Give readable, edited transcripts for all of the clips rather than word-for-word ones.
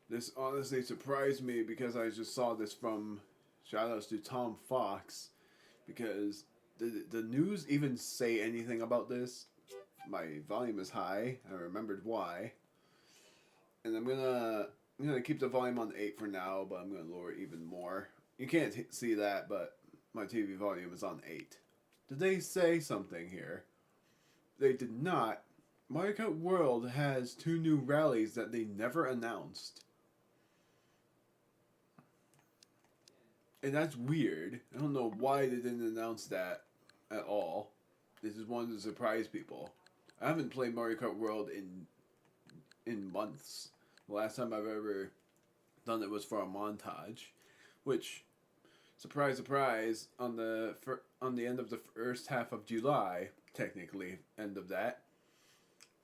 This honestly surprised me because I just saw this from shoutouts to Tom Fox because the news even say anything about this? My volume is high. I remembered why, and I'm gonna keep the volume on 8 for now, but I'm gonna lower it even more. You can't see that, but my TV volume is on 8. Did they say something here? They did not. Mario Kart World has 2 new rallies that they never announced. And that's weird. I don't know why they didn't announce that at all. This is one to surprise people. I haven't played Mario Kart World in months. The last time I've ever done it was for a montage, which surprise surprise on the end of the first half of July, technically end of that,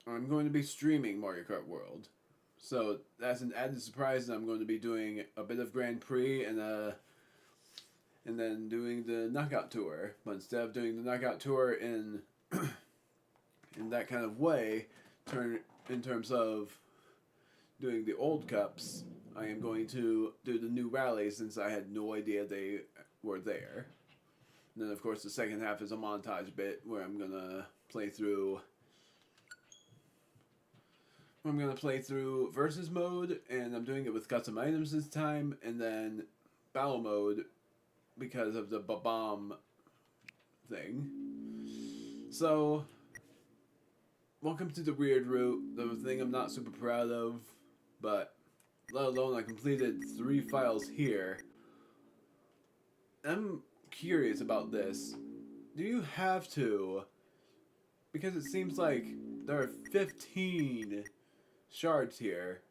I'm going to be streaming Mario Kart World. So that's an added surprise that I'm going to be doing a bit of Grand Prix and then doing the knockout tour. But instead of doing the knockout tour in that kind of way, in terms of doing the old cups, I am going to do the new rallies since I had no idea they were there. And then of course the second half is a montage bit where I'm gonna play through versus mode, and I'm doing it with custom items this time, and then battle mode because of the bomb thing. So, welcome to the weird route, the thing I'm not super proud of, but let alone I completed 3 files here. I'm curious about this. Do you have to? Because it seems like there are 15 shards here.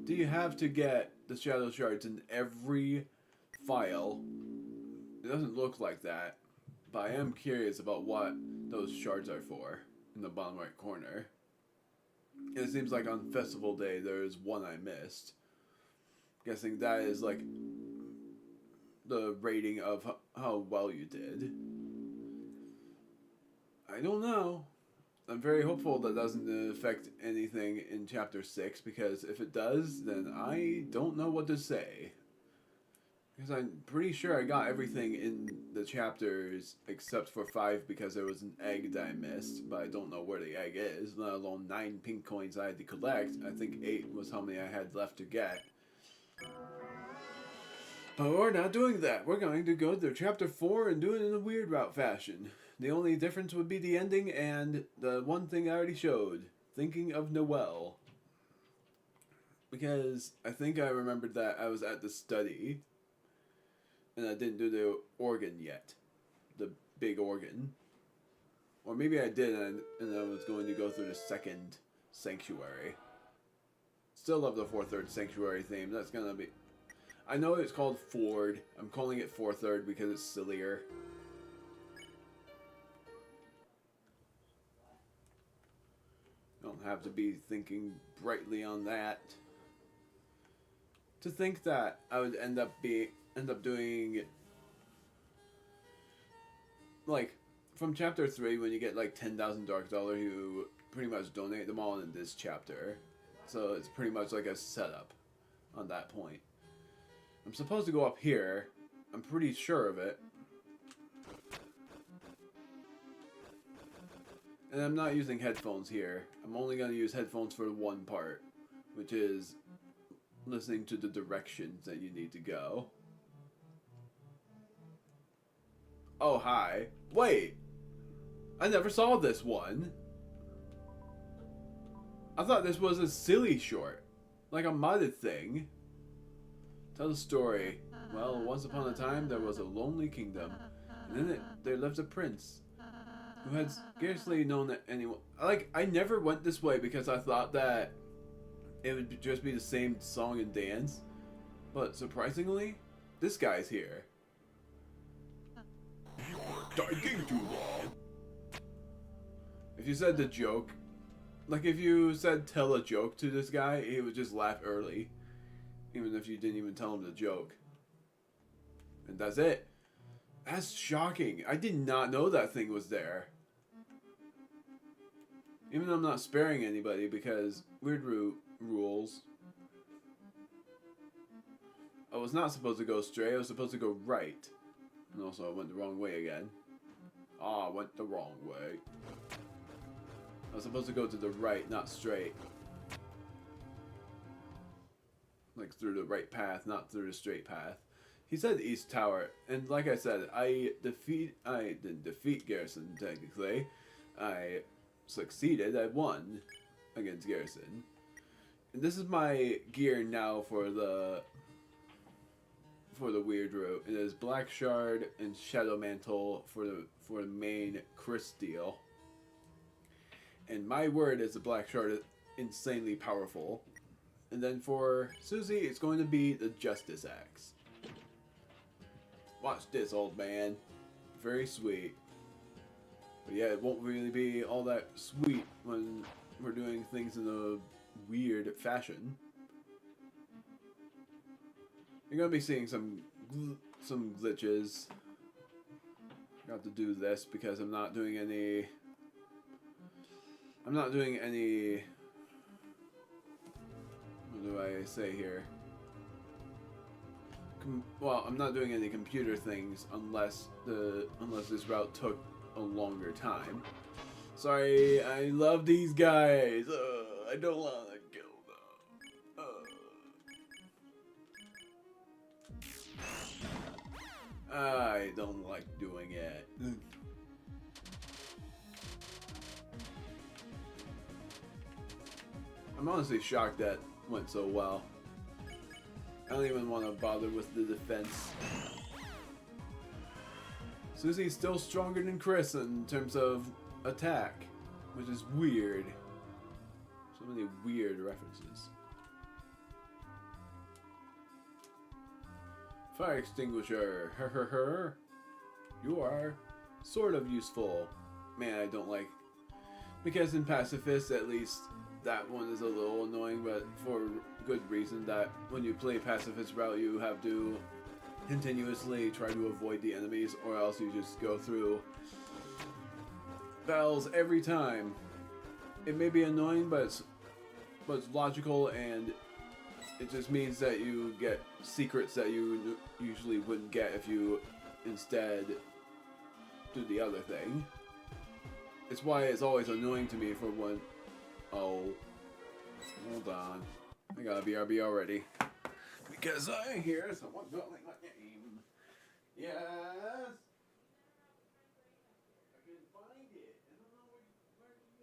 Do you have to get the shadow shards in every file? It doesn't look like that, but I am curious about what those shards are for in the bottom right corner. And it seems like on festival day there is one I missed. Guessing that is like the rating of how well you did. I don't know. I'm very hopeful that doesn't affect anything in chapter 6, because if it does, then I don't know what to say. Because I'm pretty sure I got everything in the chapters except for 5 because there was an egg that I missed, but I don't know where the egg is, let alone 9 pink coins I had to collect. I think 8 was how many I had left to get. But we're not doing that. We're going to go to chapter 4 and do it in a weird route fashion. The only difference would be the ending and the one thing I already showed. Thinking of Noel. Because I think I remembered that I was at the study and I didn't do the organ yet. The big organ. Or maybe I did and I was going to go through the second sanctuary. Still love the 4/3 sanctuary theme. That's gonna be... I know it's called Ford. I'm calling it 4/3 because it's sillier. Don't have to be thinking brightly on that. To think that I would end up doing like from chapter 3 when you get like 10,000 Dark Dollar, you pretty much donate them all in this chapter. So it's pretty much like a setup on that point. I'm supposed to go up here. I'm pretty sure of it. And I'm not using headphones here. I'm only going to use headphones for one part, which is listening to the directions that you need to go. Oh, hi. Wait! I never saw this one. I thought this was a silly short. Like a modded thing. Tell the story. Well, once upon a time there was a lonely kingdom, and in it there lived a prince who had scarcely known anyone. Like, I never went this way because I thought that it would just be the same song and dance, but surprisingly, this guy's here. Taking too long. If you said the joke, like if you said tell a joke to this guy, he would just laugh early. Even if you didn't even tell him the joke. And that's it. That's shocking. I did not know that thing was there. Even though I'm not sparing anybody because weird rules. was not supposed to go straight. I was supposed to go right. And also, I went the wrong way again. Ah, I went the wrong way. I was supposed to go to the right, not straight. Like through the right path, not through the straight path. He said East Tower, and like I said, I didn't defeat Gerson technically. I succeeded. I won against Gerson. And this is my gear now for the weird route. It is Black Shard and Shadow Mantle for the main Crystal. And my word is the Black Shard is insanely powerful. And then for Susie, it's going to be the Justice Axe. Watch this, old man. Very sweet. But yeah, it won't really be all that sweet when we're doing things in a weird fashion. You're gonna be seeing some glitches. I have to do this because I'm not doing any. What do I say here? Well, I'm not doing any computer things unless this route took a longer time. Sorry, I love these guys. I don't want to kill them. I don't like doing it. I'm honestly shocked that went so well. I don't even want to bother with the defense. Susie's still stronger than Chris in terms of attack, which is weird. So many weird references. Fire extinguisher. Her. You are sort of useful. Man, I don't like. Because in Pacifist, at least, that one is a little annoying, but for good reason that when you play Pacifist route, you have to continuously try to avoid the enemies, or else you just go through battles every time. It may be annoying, but it's logical, and it just means that you get secrets that you usually wouldn't get if you instead do the other thing. It's why it's always annoying to me for when... Oh. Hold on. I got a BRB already. Because I hear someone calling my name. Yes? I can find it. I don't know where it is.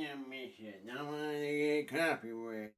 Intermission. I want to get copyright.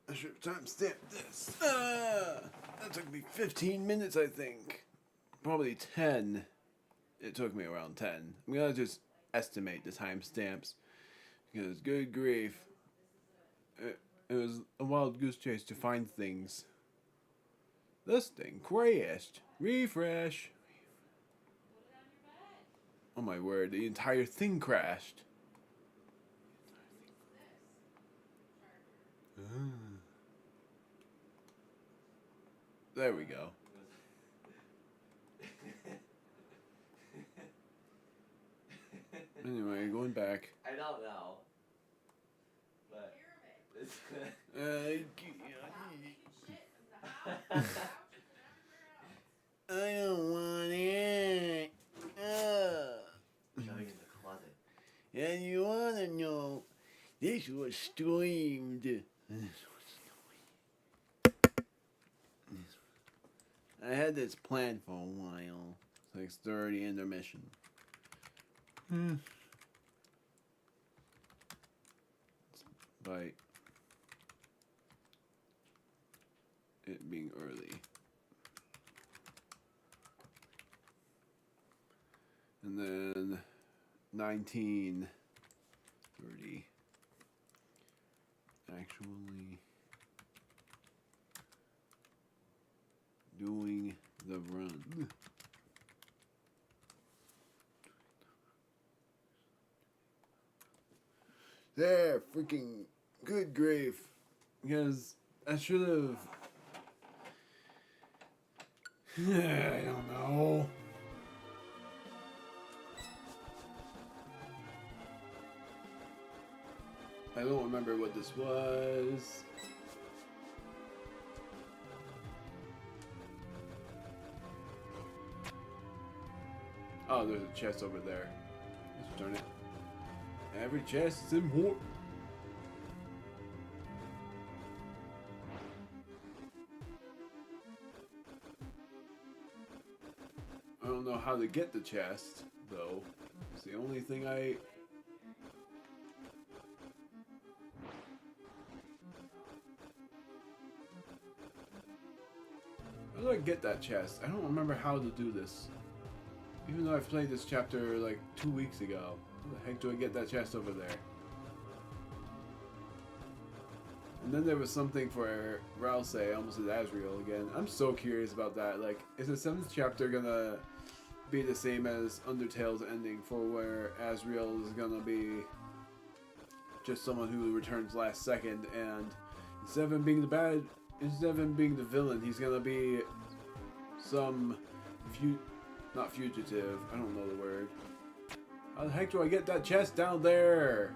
I should have timestamped this. That took me 15 minutes, I think. Probably 10. It took me around 10. I'm gonna just estimate the timestamps. Because, good grief. It was a wild goose chase to find things. This thing crashed. Refresh. Oh my word, the entire thing crashed. There we go. Anyway, going back. I don't know. But I don't want it. Showing in the closet. And you wanna know, this was streamed. I had this planned for a while. 6:30 intermission. Despite it being early. And then 19:30. Actually doing the run. There, freaking good grief. Because I should have. I don't know. I don't remember what this was. Oh, there's a chest over there. Let's turn it. Every chest is important. I don't know how to get the chest, though. It's the only thing I... How do I get that chest? I don't remember how to do this. Even though I've played this chapter like 2 weeks ago. How the heck do I get that chest over there? And then there was something for Rouse. I almost did Asriel again. I'm so curious about that. Like, is the 7th chapter gonna be the same as Undertale's ending, for where Asriel is gonna be just someone who returns last second, and instead of him being the villain, he's gonna be some not fugitive. I don't know the word. How the heck do I get that chest down there?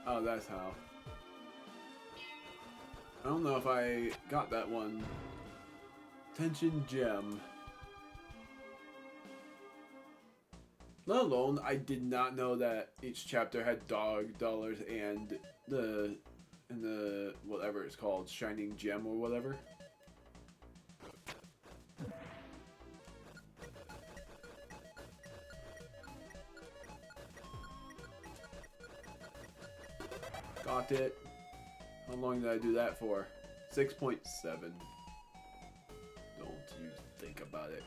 Oh, that's how. I don't know if I got that one. Tension gem. Let alone, I did not know that each chapter had dollars and the whatever it's called, shining gem or whatever. Got it. How long did I do that for? 6.7. Don't you think about it.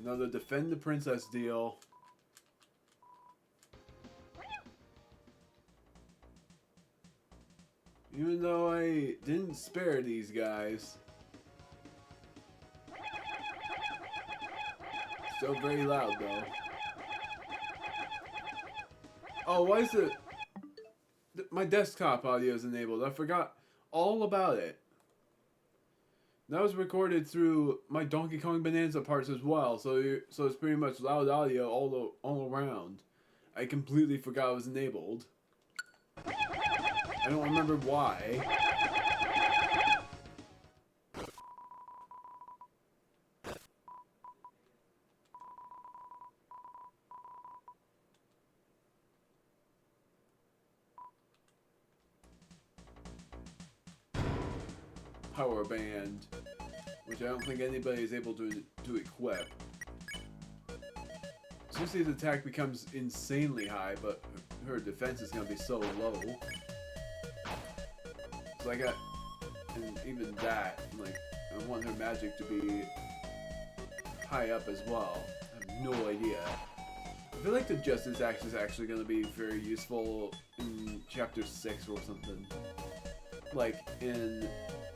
Another defend the princess deal. Even though I didn't spare these guys. Still very loud though. Oh, why is it... My desktop audio is enabled. I forgot all about it. That was recorded through my Donkey Kong Bonanza parts as well, so it's pretty much loud audio all around. I completely forgot it was enabled. I don't remember why. power band, which I don't think anybody is able to equip. Susie's attack becomes insanely high, but her defense is going to be so low. So and even that, like, I want her magic to be high up as well. I have no idea. I feel like the Justice Axe is actually going to be very useful in Chapter 6 or something. Like in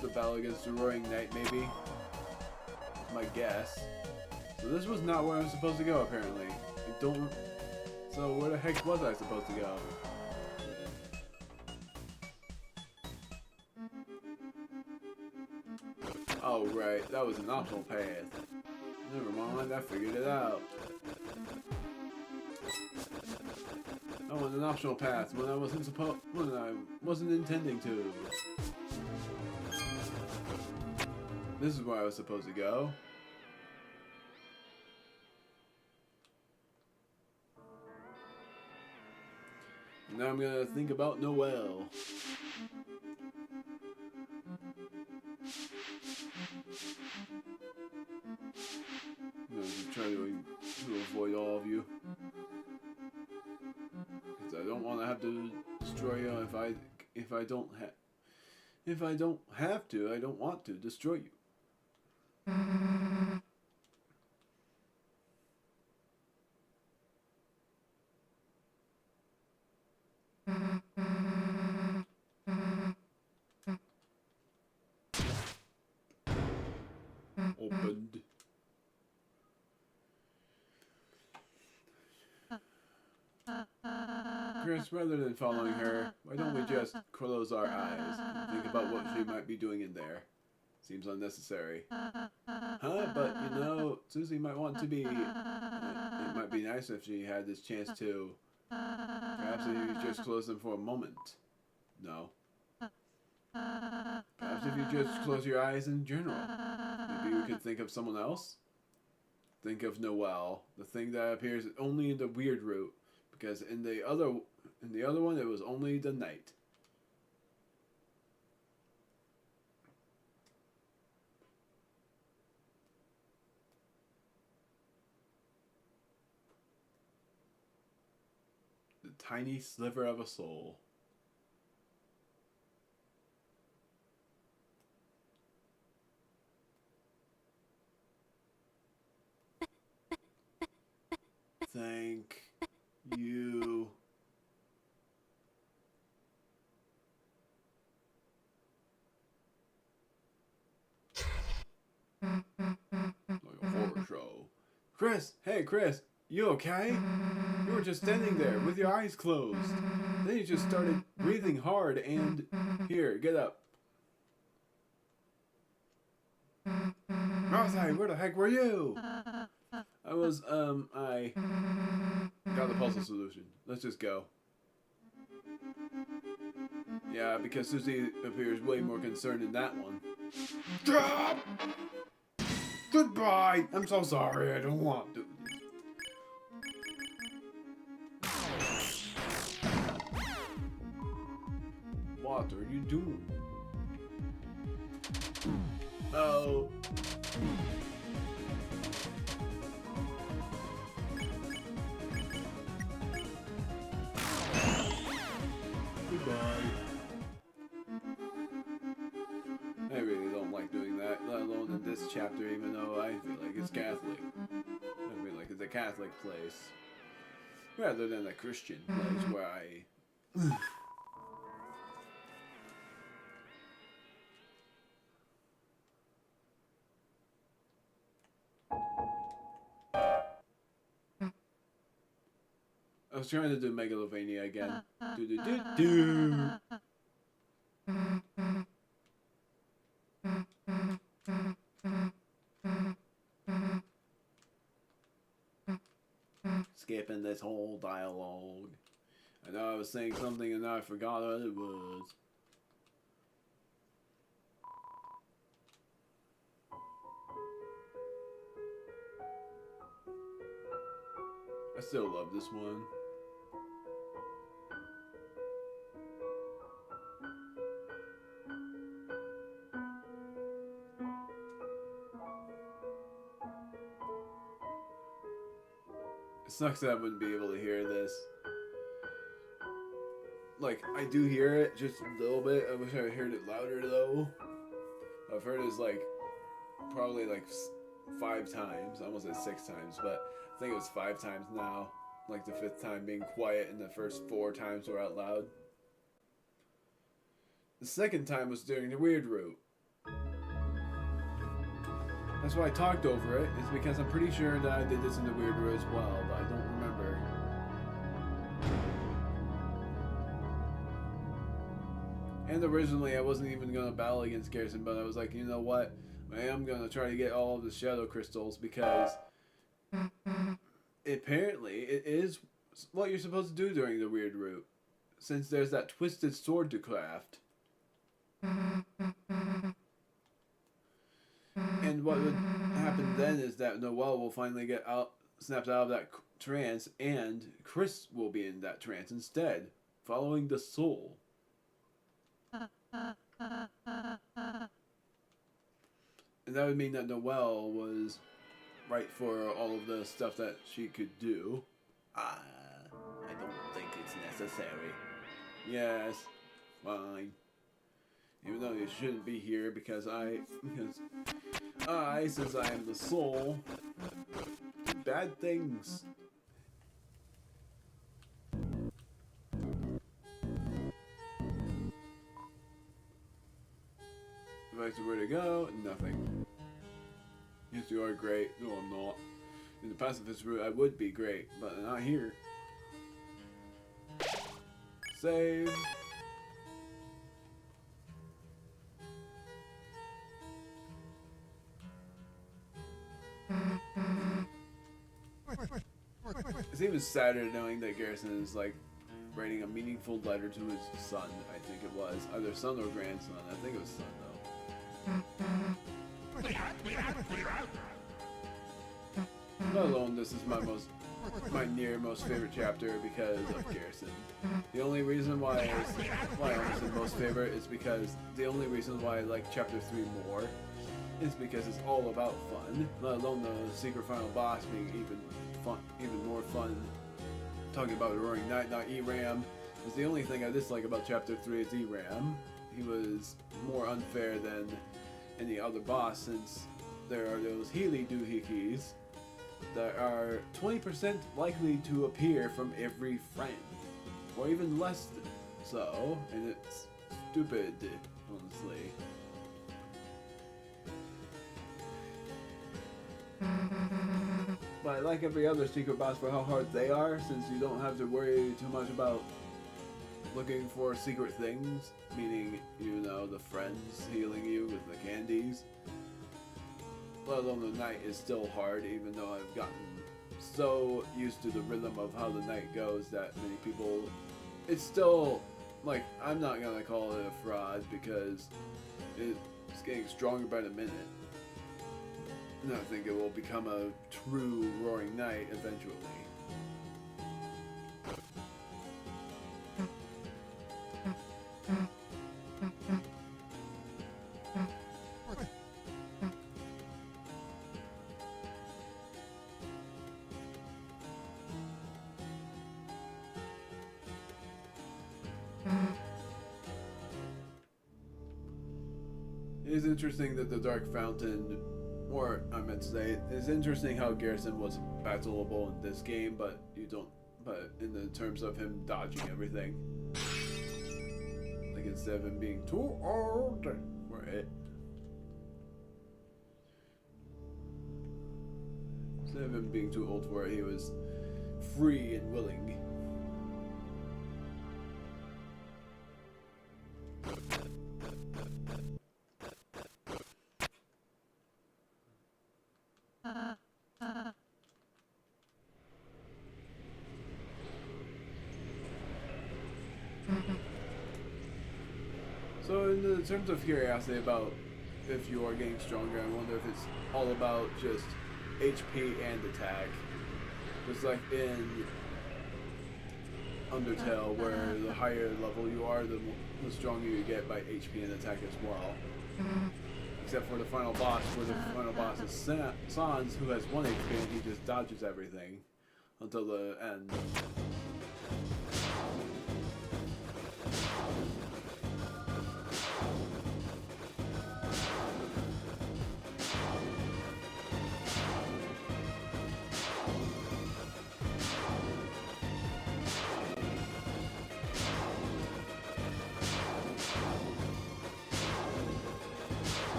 the battle against the Roaring Knight, maybe? My guess. So this was not where I was supposed to go, apparently. I don't... So where the heck was I supposed to go? Oh, right. That was an optional path. Never mind, I figured it out. I went an optional path when I wasn't intending to. This is where I was supposed to go. And now I'm gonna think about Noelle. I'm just trying to avoid all of you. Because I don't want to have to destroy you if I don't have to, I don't want to destroy you. Opened. Chris, rather than following her, why don't we just close our eyes and think about what she might be doing in there? Seems unnecessary. Huh? But, you know, Susie might want to be... It might be nice if she had this chance to... Perhaps if you just close them for a moment. No. Perhaps if you just close your eyes in general. Maybe you could think of someone else? Think of Noelle, the thing that appears only in the weird route. Because in the other one, it was only the night. The tiny sliver of a soul. Thank you. Like a horror show. Chris! Hey, Chris! You okay? You were just standing there with your eyes closed. Then you just started breathing hard and... Here, get up. Martha, where the heck were you? I was, I got the puzzle solution. Let's just go. Yeah, because Susie appears way more concerned in that one. Stop! Goodbye! I'm so sorry, I don't want to. What are you doing? Oh. Goodbye. I really don't like doing that, let alone in this chapter, even though I feel like it's Catholic. I feel like it's a Catholic place. Rather than a Christian place where I... I was trying to do Megalovania again. Do. Skipping this whole dialogue. I know I was saying something and now I forgot what it was. I still love this one. It sucks that I wouldn't be able to hear this. Like, I do hear it just a little bit. I wish I heard it louder though. I've heard it like probably like 5 times. I almost said 6 times, but I think it was 5 times now. Like the 5th time being quiet and the first 4 times were out loud. The 2nd time was during the weird route. That's why I talked over it. It's because I'm pretty sure that I did this in the weird route as well, but I don't remember. And originally I wasn't even going to battle against Gerson, but I was like, you know what? I am going to try to get all of the shadow crystals because apparently it is what you're supposed to do during the weird route. Since there's that twisted sword to craft. And what would happen then is that Noelle will finally get snapped out of that trance, and Chris will be in that trance instead, following the soul. And that would mean that Noelle was right for all of the stuff that she could do. I don't think it's necessary. Yes, fine. Even though you shouldn't be here because since I am the soul, do bad things. If I asked you where to go, nothing. Yes, you are great. No, I'm not. In the pacifist route, I would be great, but not here. Save. It's even sadder knowing that Gerson is like writing a meaningful letter to his son. I think it was either son or grandson. I think it was son though. Let alone this is my most favorite chapter because of Gerson. The only reason why I almost said most favorite is because the only reason why I like chapter 3 more is because it's all about fun. Let alone the secret final boss being even more fun. Talking about Roaring Knight, not Eram, is the only thing I dislike about chapter 3 is Eram. He was more unfair than any other boss since there are those Healy doohickeys that are 20% likely to appear from every friend, or even less so, and it's stupid, honestly. But like every other secret boss for how hard they are, since you don't have to worry too much about looking for secret things, meaning, you know, the friends healing you with the candies. Let alone the night is still hard, even though I've gotten so used to the rhythm of how the night goes that many people, it's still, like, I'm not gonna call it a fraud because it's getting stronger by the minute. And I think it will become a true Roaring Knight eventually. It is interesting that the Dark Fountain, or I meant to say, it's interesting how Gerson was battleable in this game, but in the terms of him dodging everything. Like instead of him being too old for it. Instead of him being too old for it, he was free and willing. So in the terms of curiosity about if you are getting stronger, I wonder if it's all about just HP and attack. Just like in Undertale, where the higher level you are, the stronger you get by HP and attack as well. Except for the final boss, where the final boss is Sans, who has 1 HP and he just dodges everything. until the end.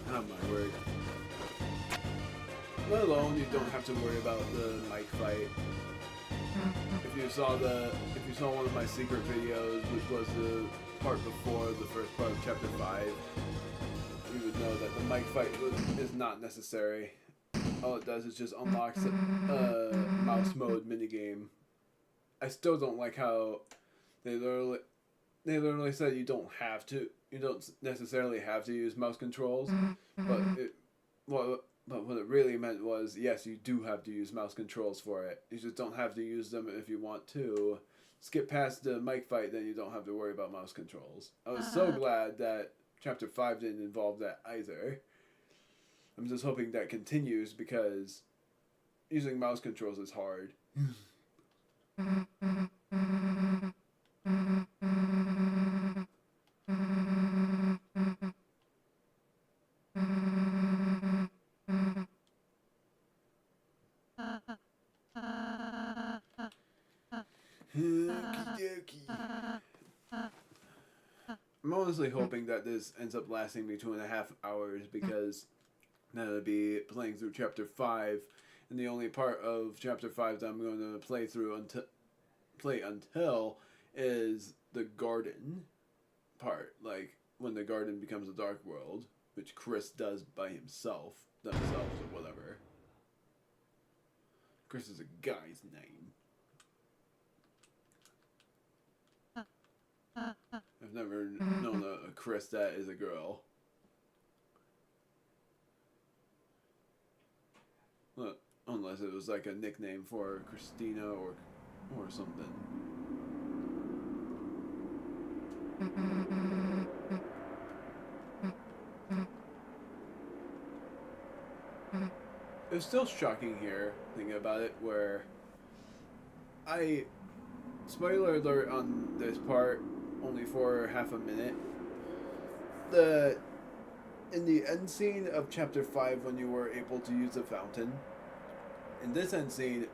Oh my word. Let alone you don't have to worry about the mic fight. If you saw one of my secret videos, which was the part before the first part of chapter 5, you would know that the mic fight is not necessary. All it does is just unlocks a mouse mode minigame. I still don't like how they literally said you don't necessarily have to use mouse controls, but what it really meant was, yes, you do have to use mouse controls for it. You just don't have to use them if you want to. Skip past the mic fight, then you don't have to worry about mouse controls. I was so glad that chapter 5 didn't involve that either. I'm just hoping that continues, because using mouse controls is hard. I'm honestly hoping that this ends up lasting me 2.5 hours, because now I'll be playing through chapter 5, and the only part of chapter 5 that I'm going to play until is the garden part, like when the garden becomes a dark world, which Chris does by themselves or whatever. Chris is a guy's name. I've never known a Chris that is a girl. Unless it was like a nickname for Christina or something. It's still shocking here, thinking about it, where spoiler alert on this part, only for half a minute. In the end scene of chapter 5, when you were able to use the fountain, in this end scene,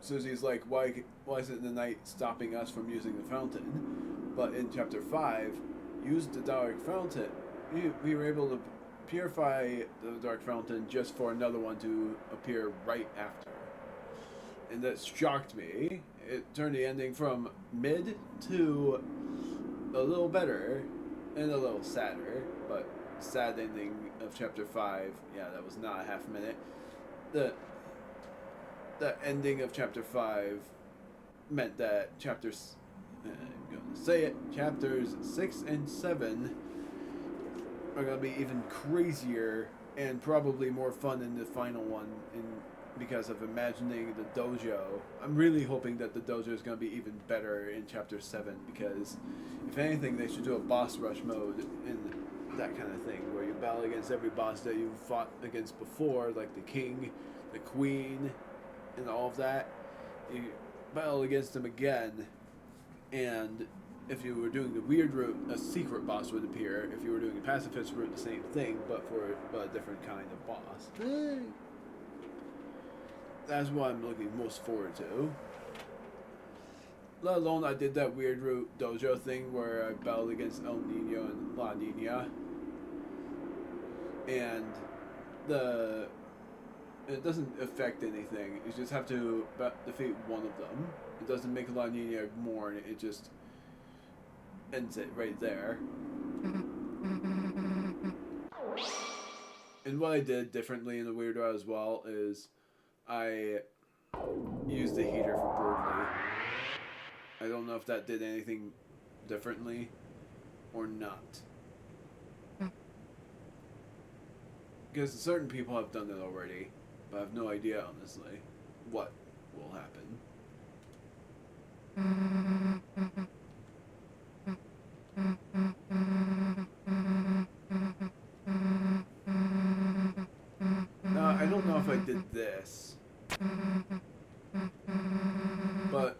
Susie's like, why isn't the night stopping us from using the fountain? But in chapter 5, use the dark fountain. We were able to purify the dark fountain just for another one to appear right after. And that shocked me. It turned the ending from mid to a little better and a little sadder, but sad ending of chapter 5. Yeah, that was not a half minute. The ending of chapter 5 meant that chapters 6 and 7 are going to be even crazier and probably more fun in the final one, because of imagining the dojo. I'm really hoping that the dojo is going to be even better in chapter 7, because if anything, they should do a boss rush mode in that kind of thing, where you battle against every boss that you've fought against before, like the king, the queen, and all of that. You battle against them again, and if you were doing the weird route, a secret boss would appear. If you were doing a pacifist route, the same thing, but a different kind of boss. That's what I'm looking most forward to. Let alone I did that weird route dojo thing where I battled against El Nino and La Nina. And it doesn't affect anything. You just have to defeat one of them. It doesn't make Laninia mourn. It just ends it right there. And what I did differently in the Weird Route as well is I used the heater for Broodly. I don't know if that did anything differently or not. Because certain people have done it already, but I have no idea, honestly, what will happen. Now, I don't know if I did this, but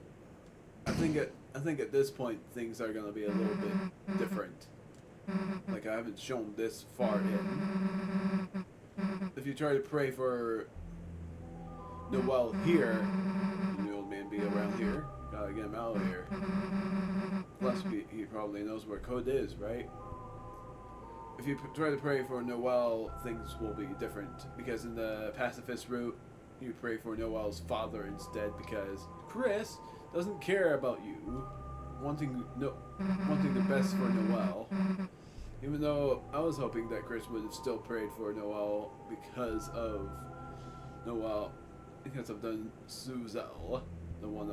I think at this point things are gonna be a little bit different. Like, I haven't shown this far in. If you try to pray for Noel here, the old man be around here. Gotta get him out of here. Plus, he probably knows where Code is, right? If you try to pray for Noel, things will be different. Because in the pacifist route, you pray for Noel's father instead, because Chris doesn't care about you wanting the best for Noel. Even though I was hoping that Chris would have still prayed for Noel because of Noel, because I've done Suzel, the one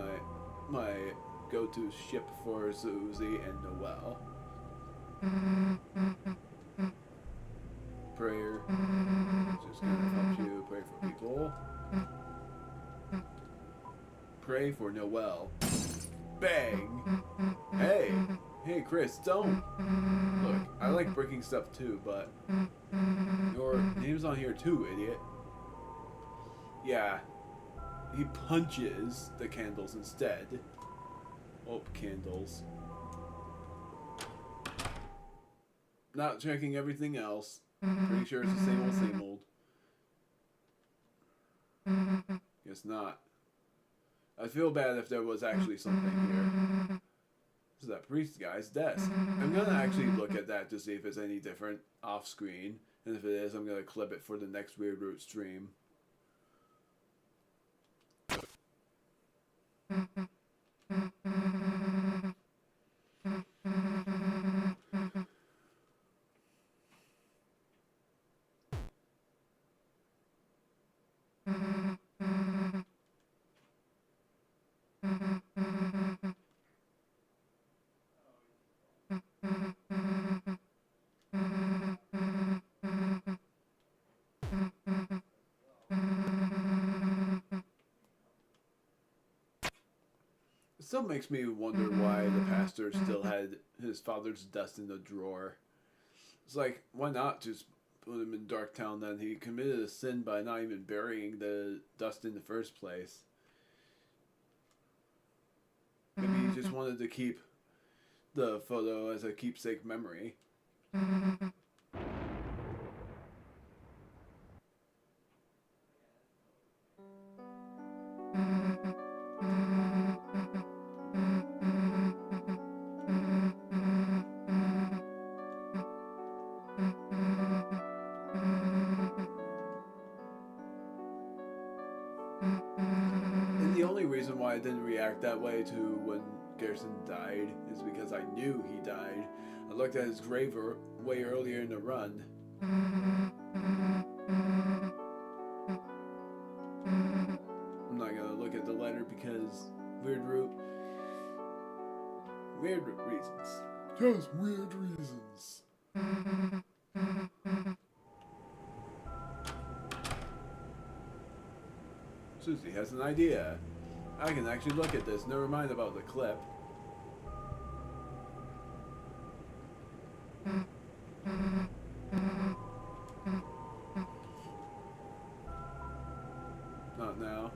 my go-to ship for Susie and Noel. Prayer, just gonna help you pray for people. Pray for Noel. Bang! Hey, Chris, don't! Look, I like breaking stuff too, but your name's on here too, idiot. Yeah, he punches the candles instead. Oh, candles. Not checking everything else. Pretty sure it's the same old. Guess not. I'd feel bad if there was actually something here. This is that priest guy's desk. I'm gonna actually look at that to see if it's any different off screen. And if it is, I'm gonna clip it for the next Weird Route stream. It still makes me wonder why the pastor still had his father's dust in the drawer. It's like, why not just put him in Darktown then? He committed a sin by not even burying the dust in the first place. Maybe he just wanted to keep the photo as a keepsake memory. And the only reason why I didn't react that way to when Gerson died is because I knew he died. I looked at his grave way earlier in the run. I'm not gonna look at the letter because weird reasons. Just weird reasons. Susie has an idea. I can actually look at this. Never mind about the clip. Not now.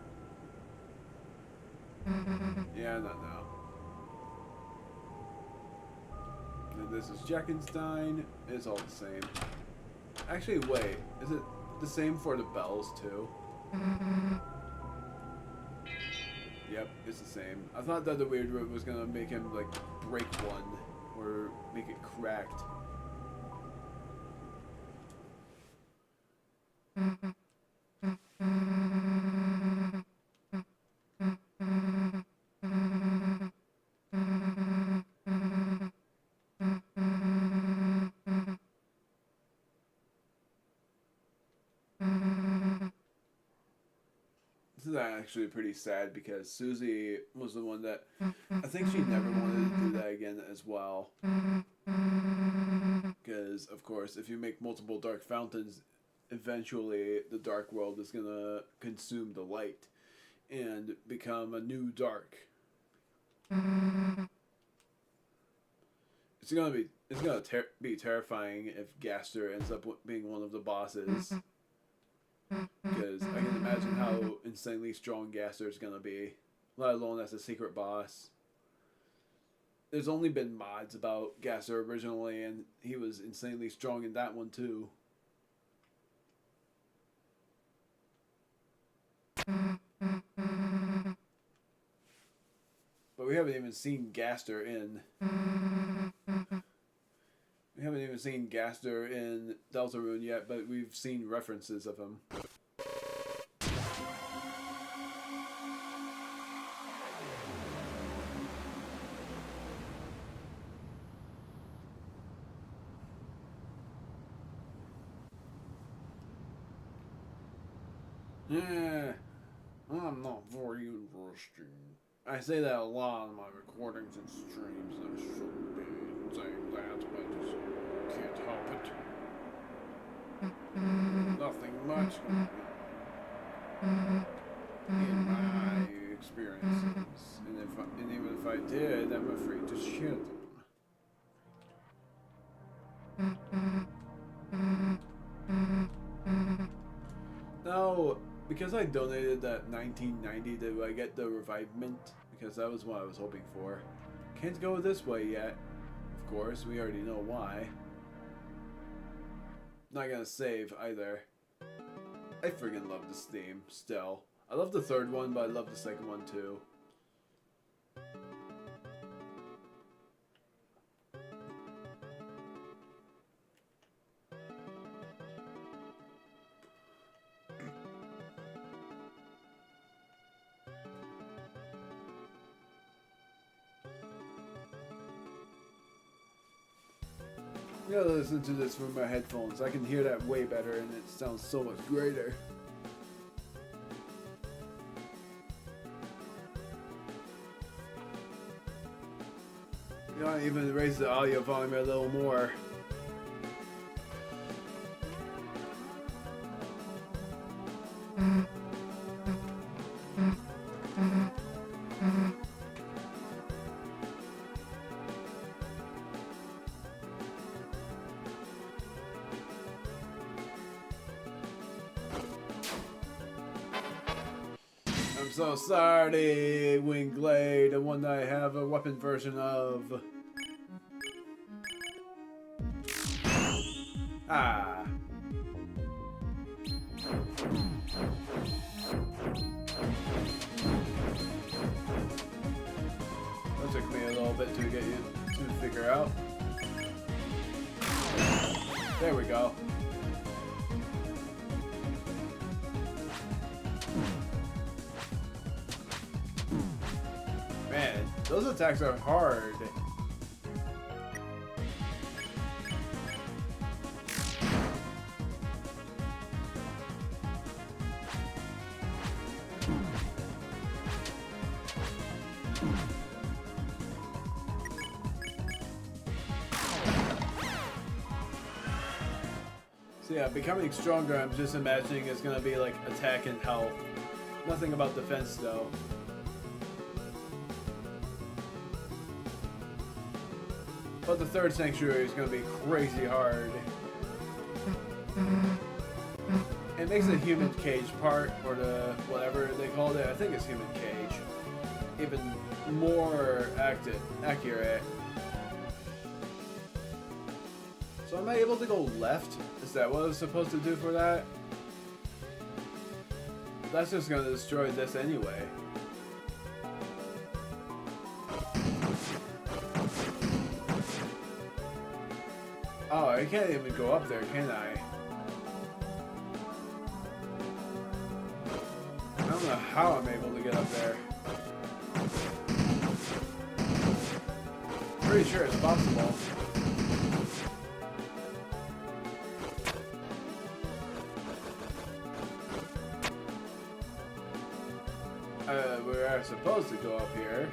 Yeah, not now. And this is Jeckenstein. It's all the same. Actually, wait. Is it the same for the bells, too? Yep, it's the same. I thought that the weird route was gonna make him, like, break one. Or make it cracked. This is actually pretty sad because Susie was the one that I think she never wanted to do that again as well. Because, of course, if you make multiple dark fountains, eventually the dark world is going to consume the light and become a new dark. It's gonna be terrifying if Gaster ends up being one of the bosses. Because I can imagine how insanely strong Gaster is gonna be, let alone as a secret boss. There's only been mods about Gaster originally, and he was insanely strong in that one too. But we haven't even seen Gaster in... We haven't even seen Gaster in Deltarune yet, but we've seen references of him. Yeah, I'm not very interesting. I say that a lot on my recordings and streams. I shouldn't be saying that, but I just can't help it. Nothing much in my experiences. And even if I did, I'm afraid to share them. Now, because I donated that 1990, do I get the revivement? Because that was what I was hoping for. Can't go this way yet. Of course, we already know why. Not gonna save either. I friggin' love this theme, still. I love the third one, but I love the second one too. I gotta listen to this from my headphones. I can hear that way better and it sounds so much greater. You gotta even raise the audio volume a little more. I'm so sorry, Wingblade, the one that I have a weapon version of. Ah. That took me a little bit to get you to figure out. There we go. Man, those attacks are hard. So yeah, becoming stronger, I'm just imagining it's gonna be like attack and health. Nothing about defense though. But the third sanctuary is going to be crazy hard. It makes the human cage part, or the whatever they called it, I think it's human cage, even more accurate. So am I able to go left? Is that what I was supposed to do for that? That's just going to destroy this anyway. Oh, I can't even go up there, can I? I don't know how I'm able to get up there. Pretty sure it's possible. we were supposed to go up here.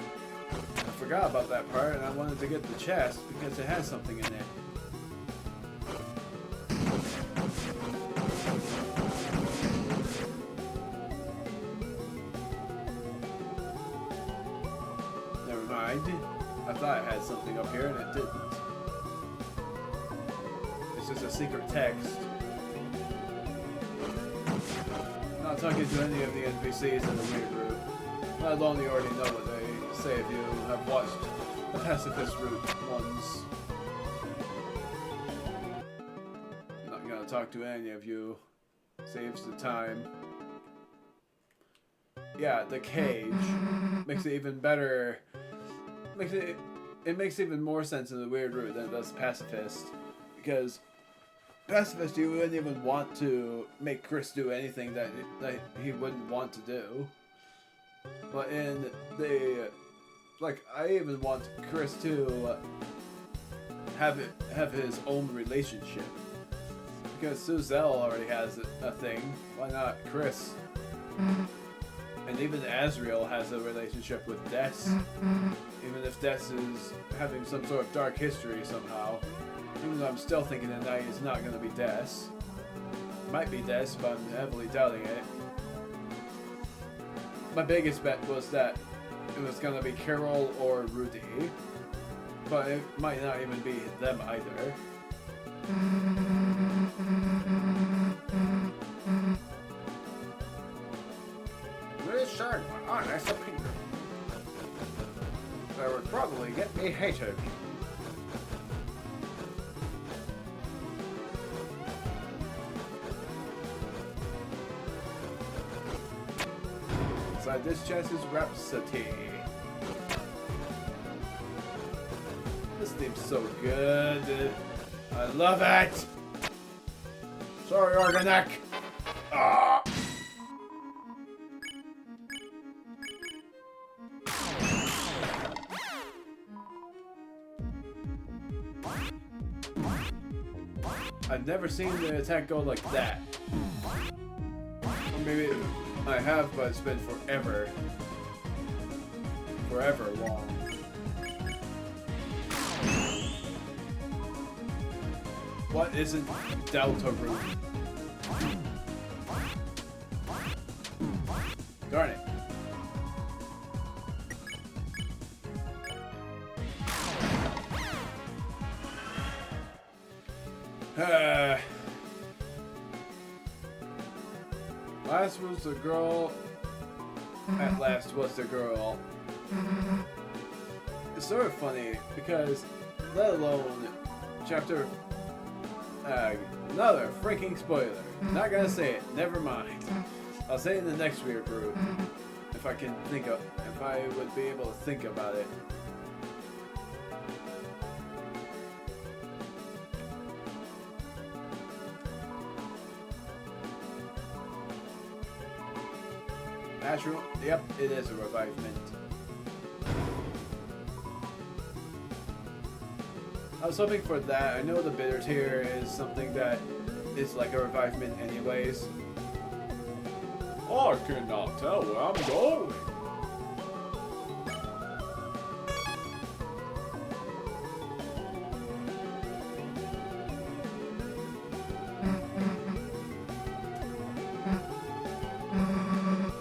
I forgot about that part, and I wanted to get the chest because it has something in it. Never mind. I thought it had something up here, and it didn't. It's just a secret text. I'm not talking to any of the NPCs in the weird route. Let alone you already know what they say if you have watched the pacifist route ones. I'm not gonna talk to any of you. Saves the time. Yeah, the cage makes it even better. It makes even more sense in the weird route than it does pacifist, because pacifist you wouldn't even want to make Chris do anything that he wouldn't want to do. But in the, like, I even want Chris to have his own relationship, because Suzelle already has a thing. Why not Chris? And even Azriel has a relationship with Des. Even if Des is having some sort of dark history somehow. Even though I'm still thinking tonight it's not going to be Des. Might be Des, but I'm heavily doubting it. My biggest bet was that it was going to be Carol or Rudy. But it might not even be them either. This shirt, my honest opinion. That would probably get me hated. Inside this chest is Rhapsody. This seems so good. I love it! Sorry, Organic! Ah! I've never seen the attack go like that. Or maybe I have, but it's been forever. Forever long. What isn't Deltarune? Darn it. Last was the girl. At last was the girl. It's sort of funny because, let alone chapter. Another freaking spoiler. Not gonna say it. Never mind. I'll say it in the next weird group if I can think of. If I would be able to think about it. Natural. Yep, it is a revivement. I was hoping for that. I know the bitter tier is something that is like a revivement anyways. I cannot tell where I'm going.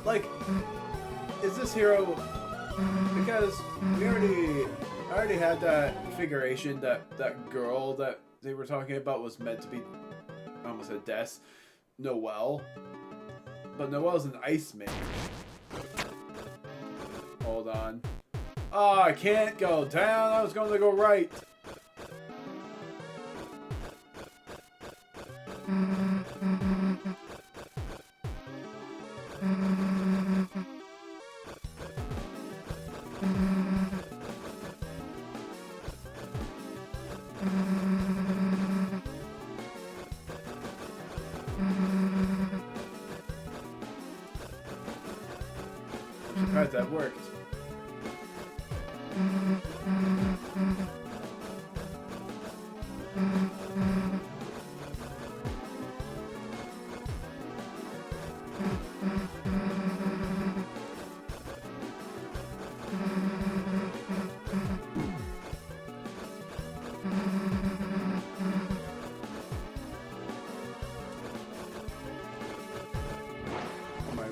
Like, is this hero... Because I already had that figuration that girl that they were talking about was meant to be, I almost said Des, Noelle. But Noelle's an Iceman. Hold on. Oh, I can't go down. I was going to go right. Surprised that worked.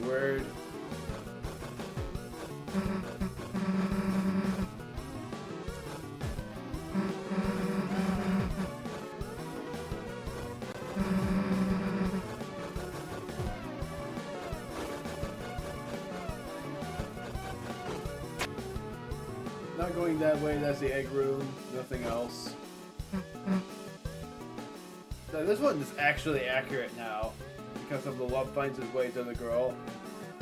afterward. Not going that way, that's the egg room, nothing else. So this one is actually accurate now, because of the love finds its way to the girl,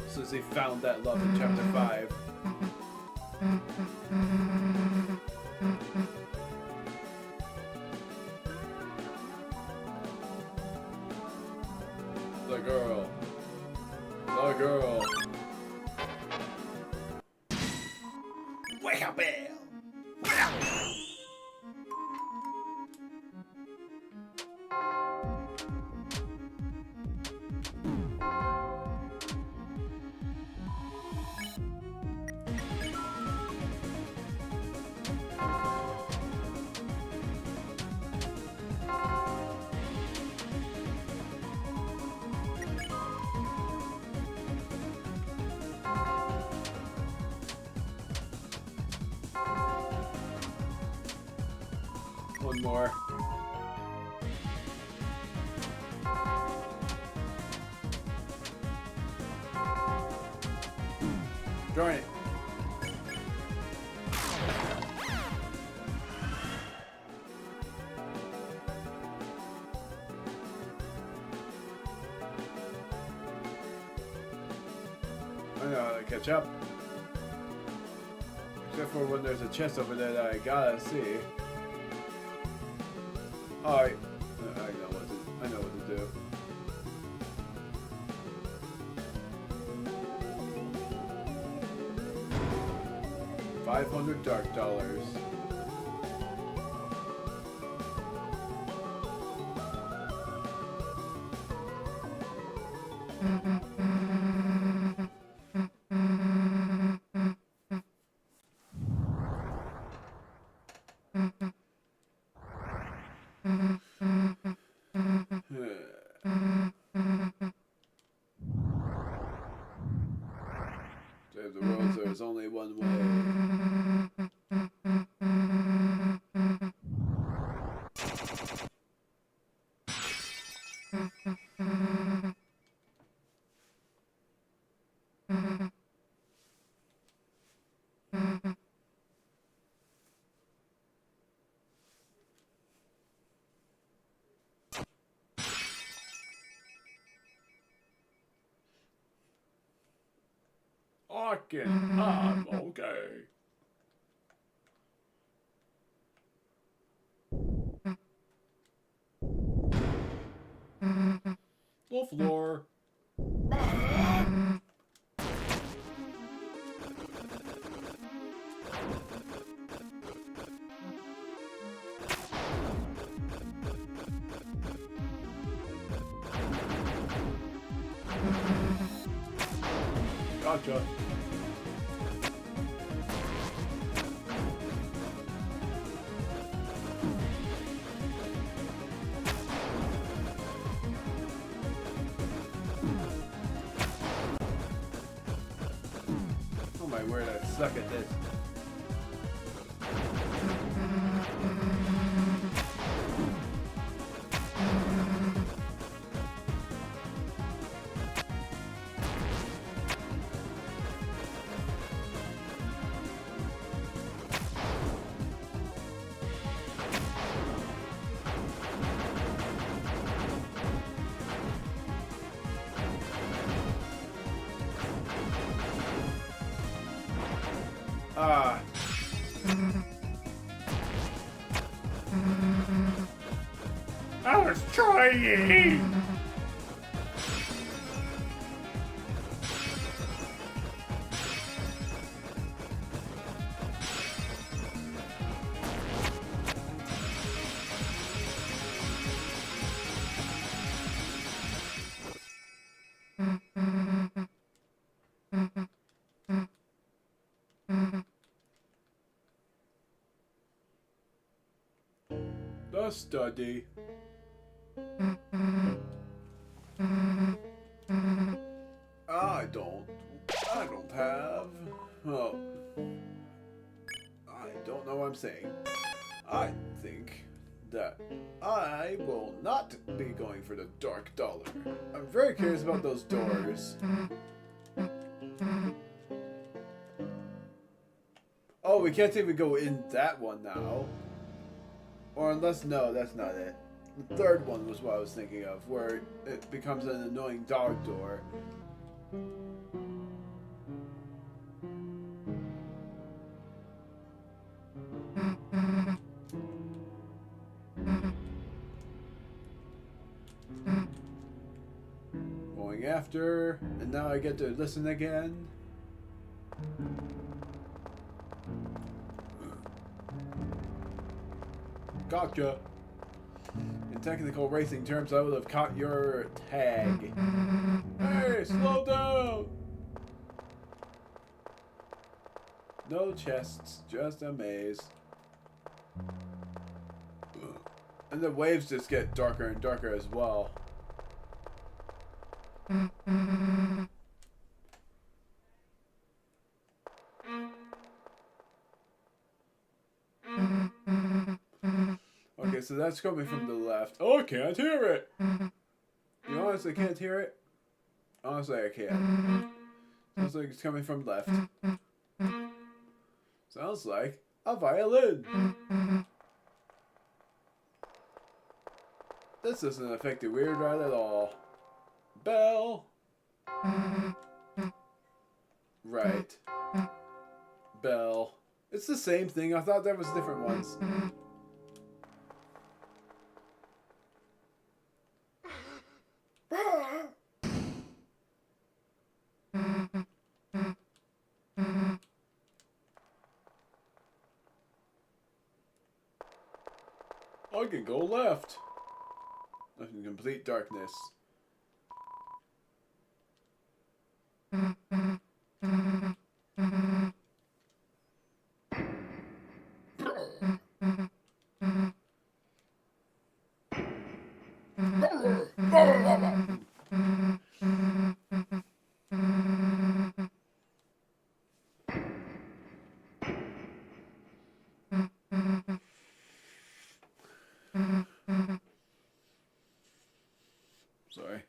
since he found that love in chapter 5. The girl. The girl. Wake up, Bill! Wake up! One more. Darn it. I know how to catch up. Except for when there's a chest over there that I gotta see. Alright. I know what to do. $500 dark dollars. Save the world, there's only one way. I'm okay. The floor. Gotcha. Oh my word, I suck at this. Ah. I was trying. The study. Ah, I don't have. Oh. I don't know what I'm saying. I think that I will not be going for the Dark Dollar. I'm very curious about those doors. Oh, we can't even go in that one now. Or unless, no, that's not it. The third one was what I was thinking of, where it becomes an annoying dog door. Going after, and now I get to listen again. Gotcha. In technical racing terms, I would have caught your tag. Hey, slow down! No chests, just a maze. And the waves just get darker and darker as well. Okay, so that's coming from the left. Oh, I can't hear it! You honestly can't hear it? Honestly, I can't. Sounds like it's coming from left. Sounds like a violin. This doesn't affect the weird ride at all. Bell. Right. Bell. It's the same thing. I thought there was different ones. I can go left. In complete darkness. Sorry.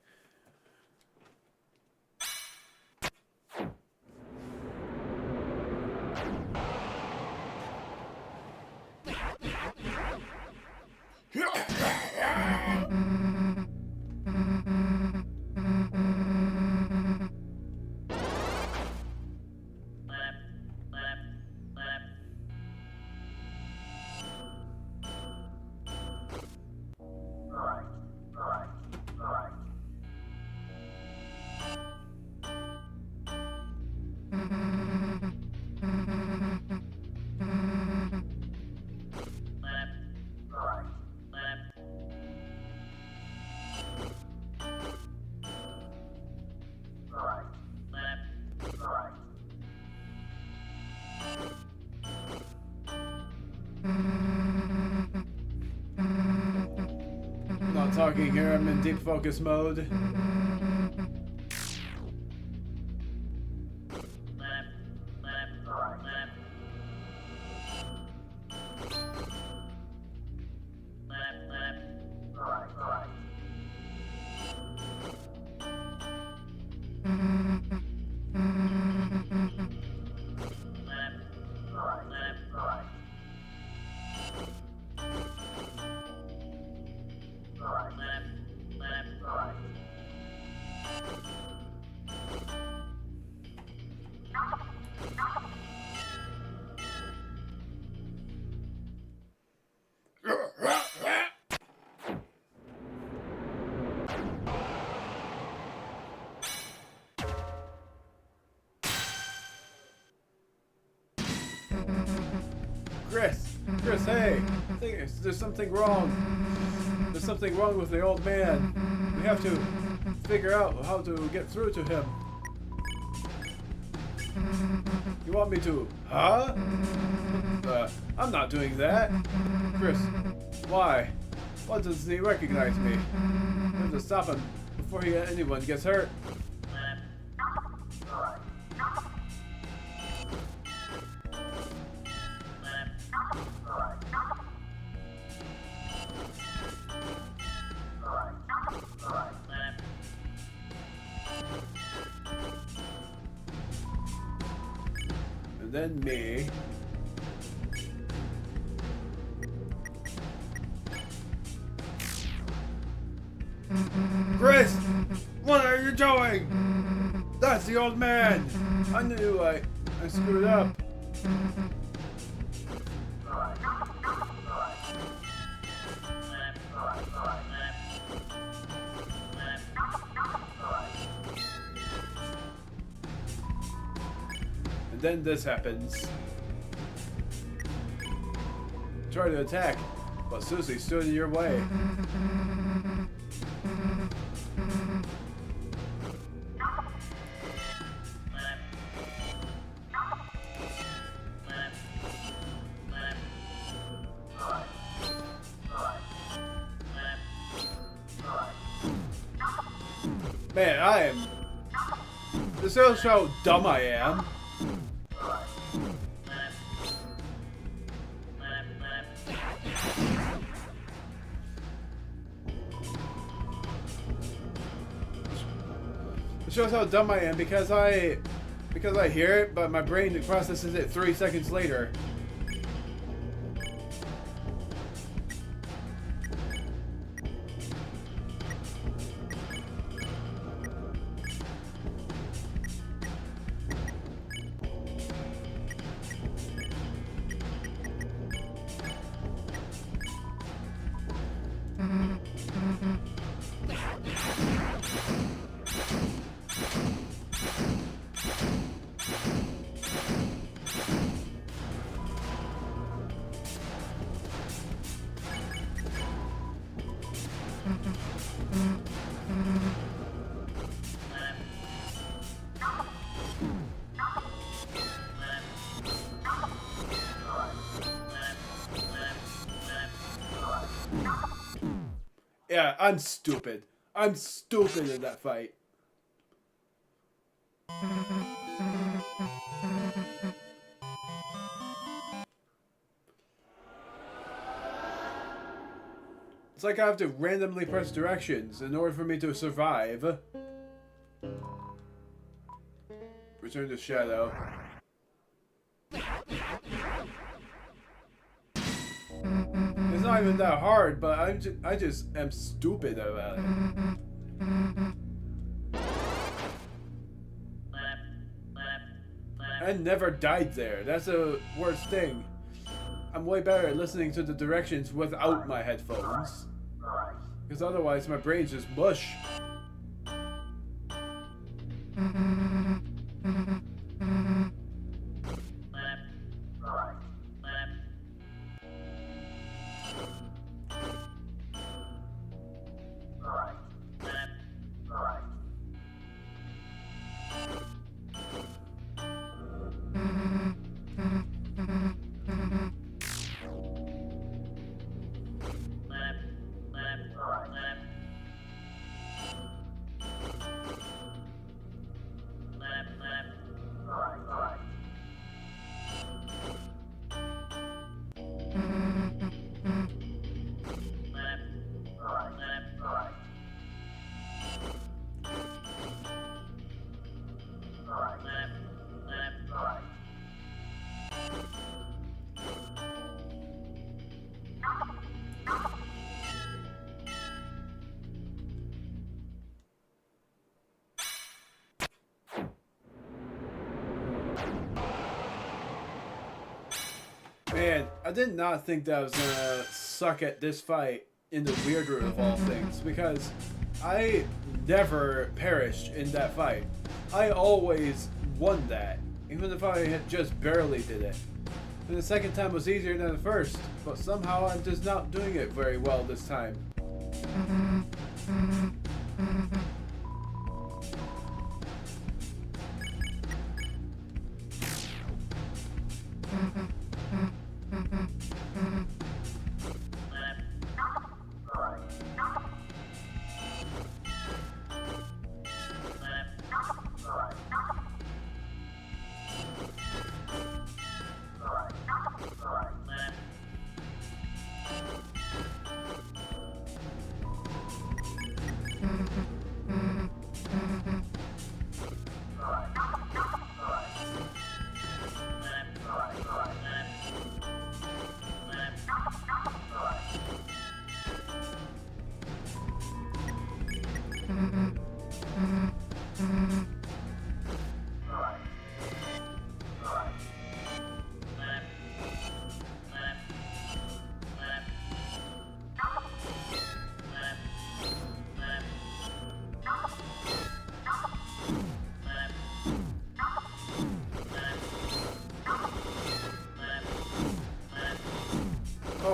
I'm not talking here, I'm in deep focus mode. Chris, hey! I think there's something wrong. There's something wrong with the old man. We have to figure out how to get through to him. You want me to? Huh? I'm not doing that. Chris, why? Why does he recognize me? We have to stop him before anyone gets hurt. then me. Chris! What are you doing? That's the old man! I knew I screwed up. And then this happens. Try to attack, but Susie stood in your way. Man, I am. This shows how dumb I am. It shows how dumb I am because I hear it, but my brain processes it 3 seconds later. Yeah, I'm stupid. I'm stupid in that fight. It's like I have to randomly press directions in order for me to survive. Return to Shadow. It's not even that hard, but I just am stupid about it. I never died there. That's the worst thing. I'm way better at listening to the directions without my headphones. Because otherwise my brain's just mush. Man, I did not think that I was gonna suck at this fight in the weird route of all things, because I never perished in that fight. I always won that, even if I had just barely did it. And the second time was easier than the first, but somehow I'm just not doing it very well this time.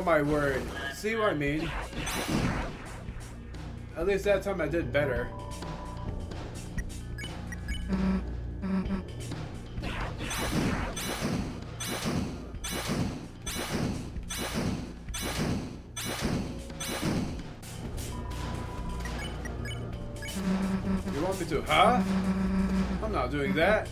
Oh my word. See what I mean? At least that time I did better. You want me to, huh? I'm not doing that.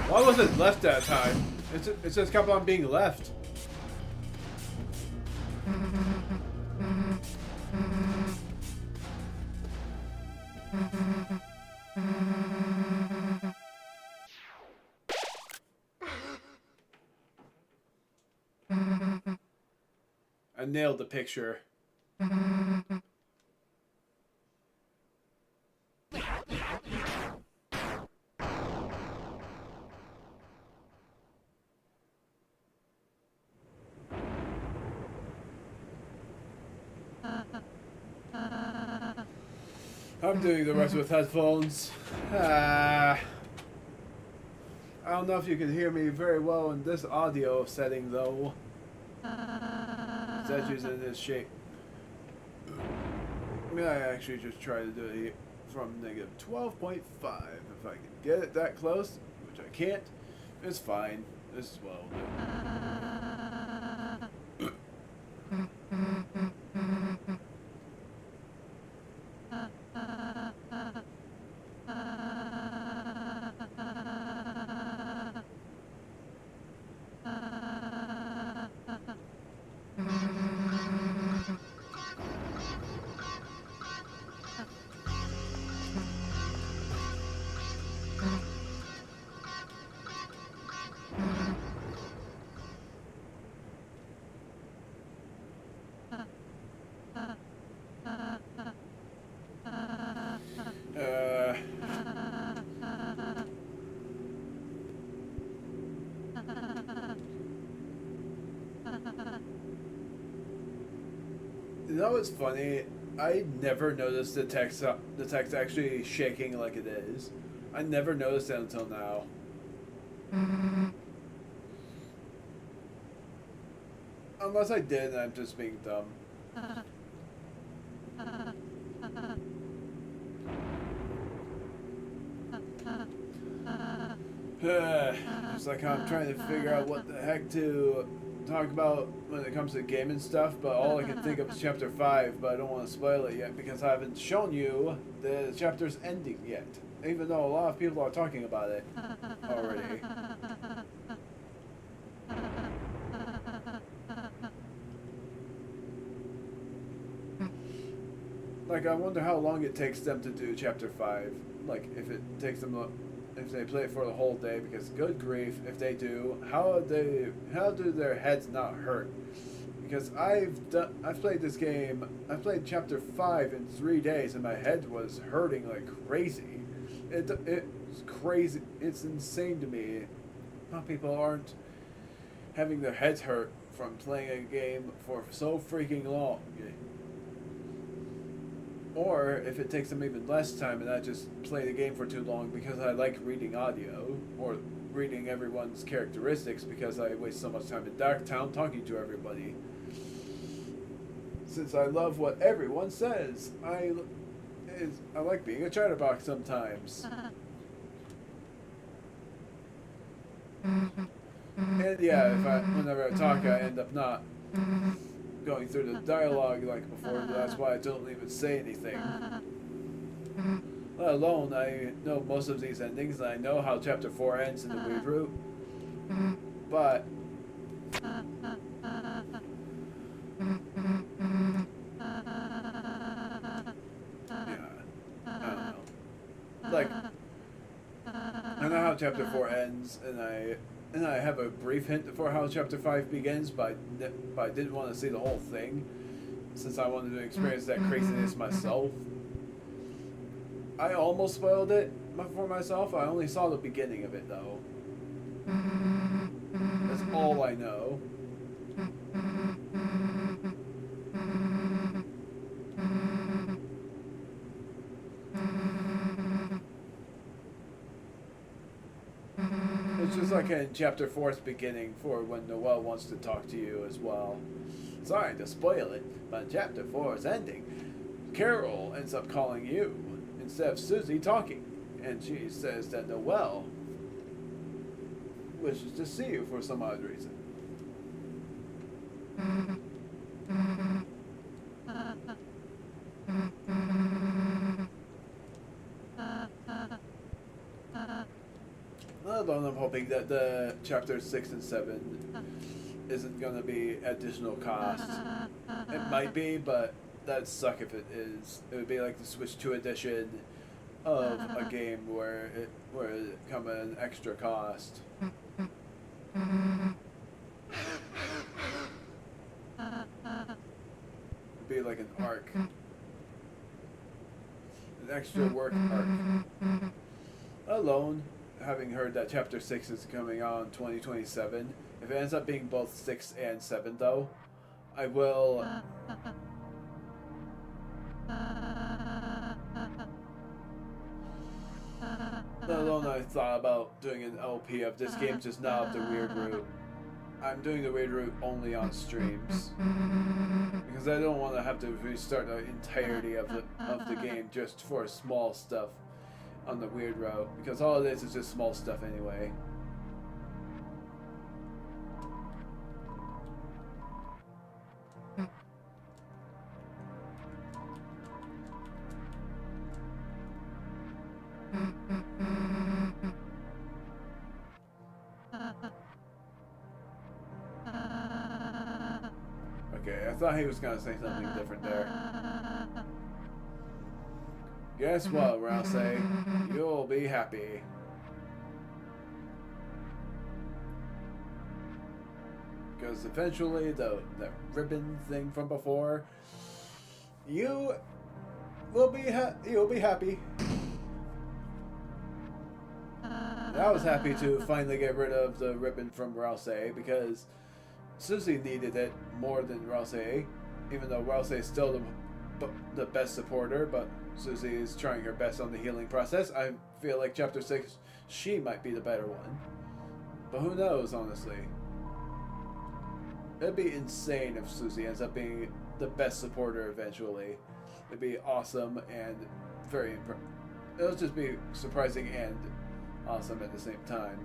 Why was it left that time? It just kept on being left. I nailed the picture. I'm doing the rest with headphones. I don't know if you can hear me very well in this audio setting though. Statues in this shape. I mean, I actually just try to do it from negative 12.5. If I can get it that close, which I can't, it's fine. This is well. You know what's funny? I never noticed the text actually shaking like it is. I never noticed that until now. Unless I did and I'm just being dumb. It's like I'm trying to figure out what the heck to talk about when it comes to gaming stuff, but all I can think of is chapter 5, but I don't want to spoil it yet because I haven't shown you the chapter's ending yet, even though a lot of people are talking about it already. Like, I wonder how long it takes them to do chapter 5. Like, if it takes them, if they play it for the whole day, because good grief, if they do, how do their heads not hurt? Because I've played this game, I played chapter 5 in 3 days, and my head was hurting like crazy. It's crazy, it's insane to me how people aren't having their heads hurt from playing a game for so freaking long. Or if it takes them even less time and I just play the game for too long because I like reading audio or reading everyone's characteristics because I waste so much time in Darktown talking to everybody. Since I love what everyone says, I like being a chatterbox sometimes. And yeah, whenever I talk, I end up not going through the dialogue like before. That's why I don't even say anything. Let alone I know most of these endings and I know how chapter 4 ends in the weird route. But yeah, I don't know. Like, I know how chapter 4 ends, and I have a brief hint for how chapter 5 begins, but I didn't want to see the whole thing, since I wanted to experience that craziness myself. I almost spoiled it for myself. I only saw the beginning of it, though. That's all I know. It's just like in Chapter 4's beginning for when Noelle wants to talk to you as well. Sorry to spoil it, but Chapter 4's ending, Carol ends up calling you instead of Susie talking, and she says that Noelle wishes to see you for some odd reason. Although I'm hoping that the Chapter 6 and 7 isn't going to be additional costs. It might be, but that'd suck if it is. It would be like the Switch 2 edition of a game where it come at an extra cost. It'd be like an arc. An extra work arc. Alone, having heard that Chapter 6 is coming on 2027, if it ends up being both 6 and 7 though, I will... Let alone I thought about doing an LP of this game just now of the weird route. I'm doing the weird route only on streams. Because I don't want to have to restart the entirety of the game just for small stuff on the weird route. Because all it is just small stuff anyway. Okay, I thought he was gonna say something different there. Guess what, Rouse? You'll be happy. Because eventually, the ribbon thing from before, you'll be happy. I was happy to finally get rid of the ribbon from Rouse because Susie needed it more than Rouse, even though Rouse is still the best supporter, but Susie is trying her best on the healing process. I feel like Chapter 6, she might be the better one. But who knows, honestly. It'd be insane if Susie ends up being the best supporter eventually. It'd be awesome and very it'll just be surprising and awesome at the same time.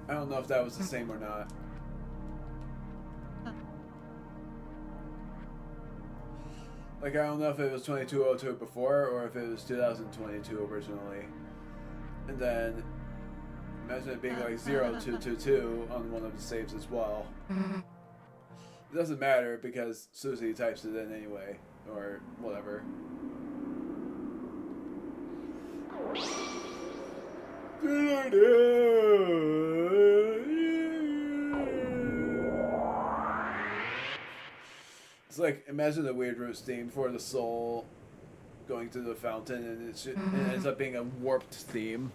I don't know if that was the same or not. Like, I don't know if it was 2202 before or if it was 2022 originally. And then imagine it being like 0222 on one of the saves as well. It doesn't matter because Susie types it in anyway, or whatever. It's like, imagine the weird root theme for the soul going to the fountain and it ends up being a warped theme.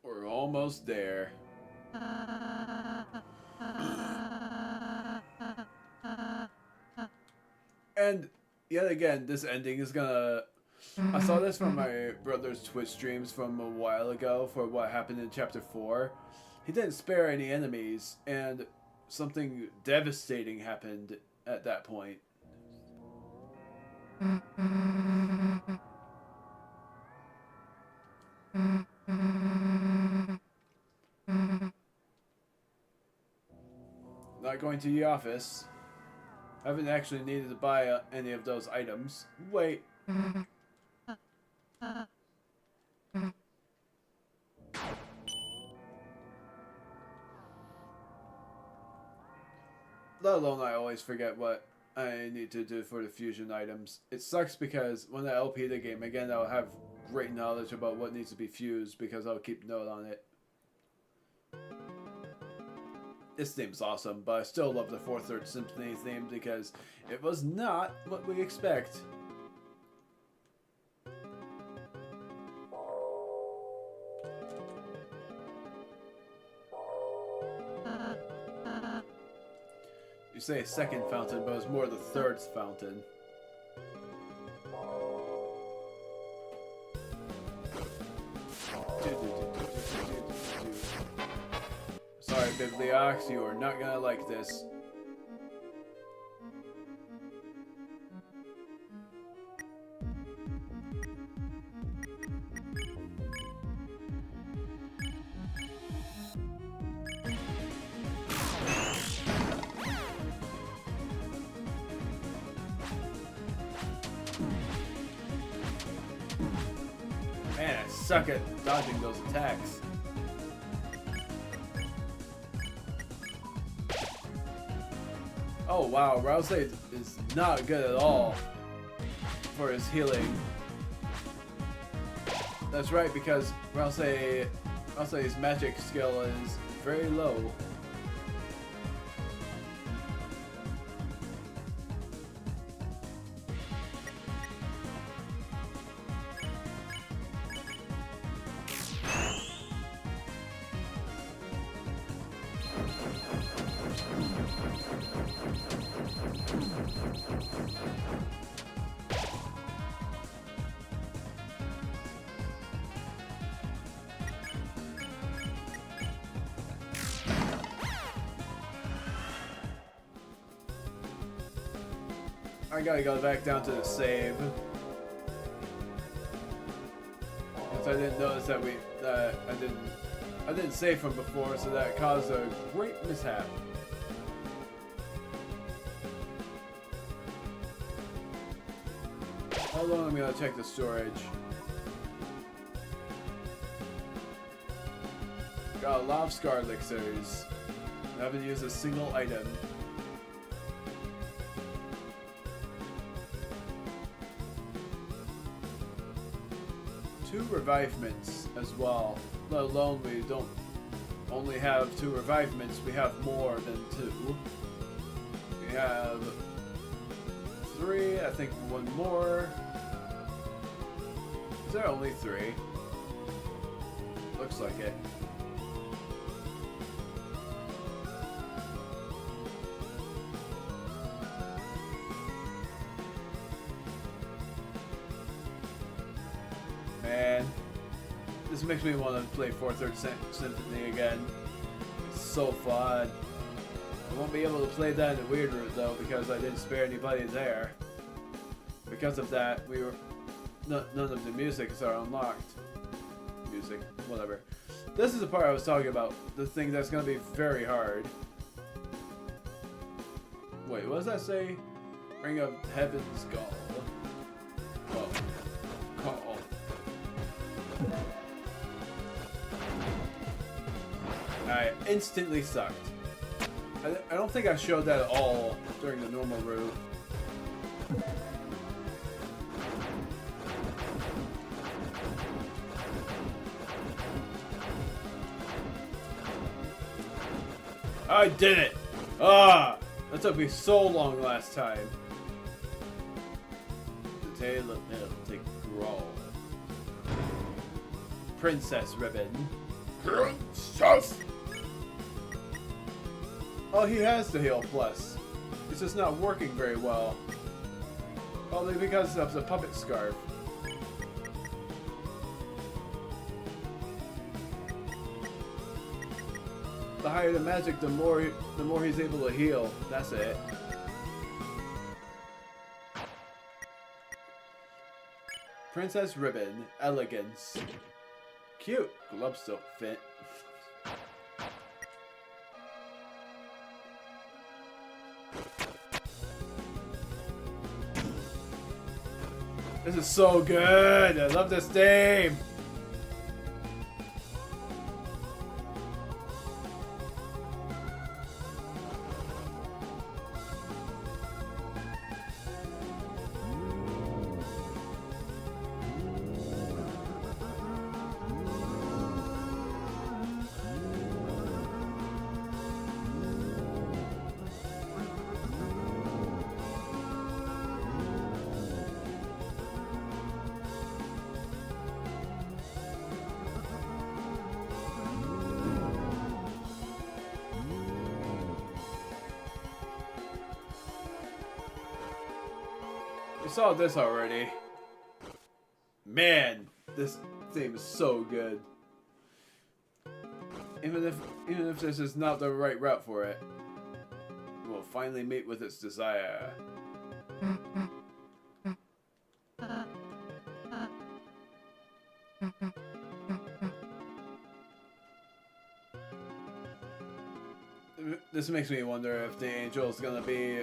We're almost there. And yet again, this ending is gonna... I saw this from my brother's Twitch streams from a while ago for what happened in Chapter 4. He didn't spare any enemies, and something devastating happened at that point. Not going to the office. Haven't actually needed to buy any of those items. Wait. let alone I always forget what I need to do for the fusion items. It sucks because when I LP the game again, I'll have great knowledge about what needs to be fused because I'll keep note on it. This theme's awesome, but I still love the 4/3 Symphony theme because it was not what we expect. You say a second fountain, but it's more the third fountain. Sorry, Bibliox, you are not gonna like this. Man, I suck at dodging those attacks. Oh wow, Rouse is not good at all for his healing. That's right, because Rouse's magic skill is very low. I gotta go back down to the save. Because I didn't notice that I didn't save from before, so that caused a great mishap. Hold on, I'm gonna check the storage. Got a lot of Scar Elixirs. I haven't used a single item. Two revivements as well. Let alone we don't only have 2 revivements, we have more than 2. We have 3, I think 1 more. Is there only 3? Looks like it. Man, this makes me want to play 4/3 Symphony again. It's so fun. I won't be able to play that in the weird route though because I didn't spare anybody there. Because of that, none of the musics are unlocked. Music, whatever. This is the part I was talking about. The thing that's going to be very hard. Wait, what does that say? Ring of Heaven's Gall. Oh. Call. I instantly sucked. I don't think I showed that at all during the normal route. I did it! Ah! That took me so long last time. The tail of Meltic Grawl. Princess Ribbon. Princess! Oh, he has the heal plus. It's just not working very well. Probably because of the puppet scarf. The higher the magic, the more he's able to heal. That's it. Princess Ribbon, elegance. Cute. Gloves still fit. This is so good. I love this game. saw this already. Man, this theme is so good. Even if this is not the right route for it, we'll finally meet with its desire. This makes me wonder if the angel is gonna be...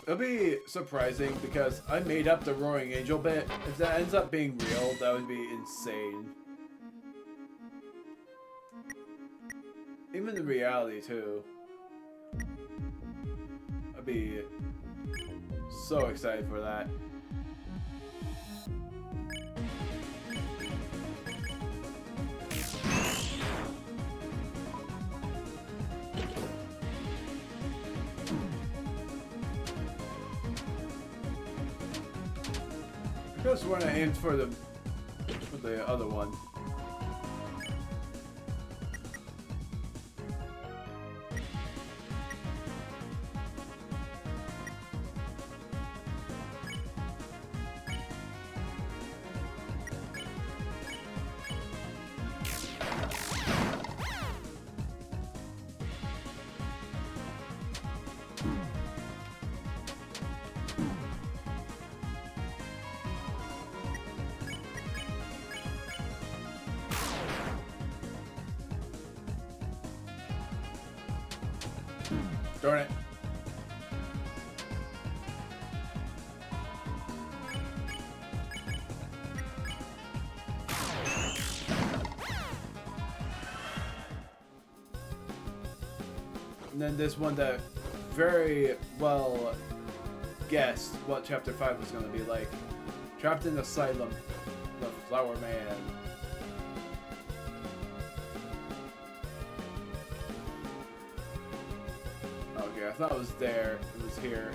It'll be surprising because I made up the roaring angel bit. If that ends up being real, that would be insane. Even in reality too. I'd be so excited for that. I could have sworn I aimed for the other one. Darn it. And then this one that very well guessed what Chapter 5 was going to be like. Trapped in Asylum, the Flower Man. Okay, I thought it was there. It was here.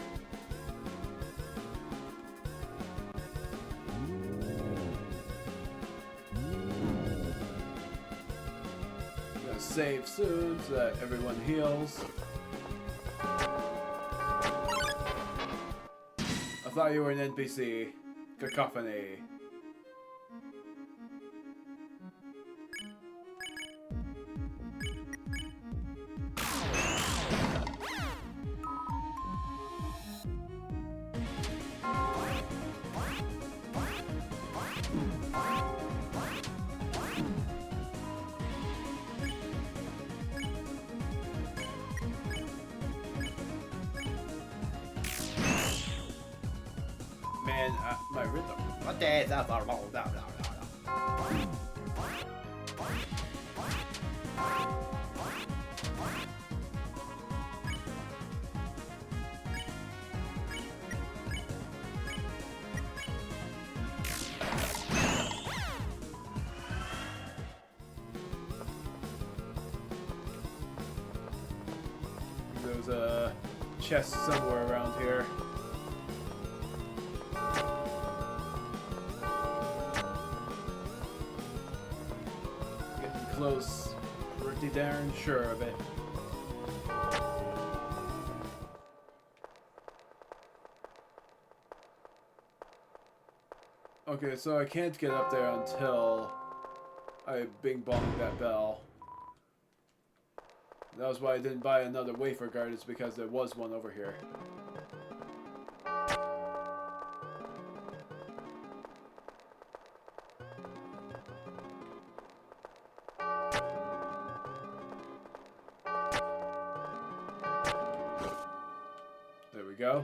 I'm gonna save soon so that everyone heals. I thought you were an NPC. Cacophony. Man, my rhythm. What the is that? There's a chest somewhere around here. Close. Pretty darn sure of it. Okay, so I can't get up there until I bing bong that bell. That was why I didn't buy another wafer guard, is because there was one over here. There we go.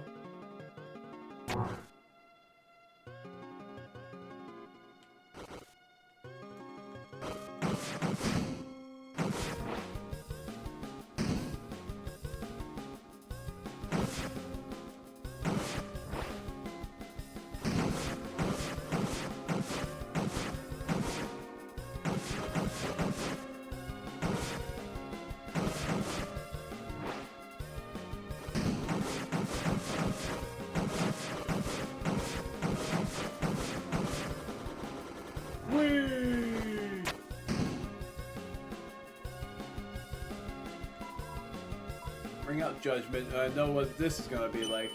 Bring out judgment. I know what this is gonna be like.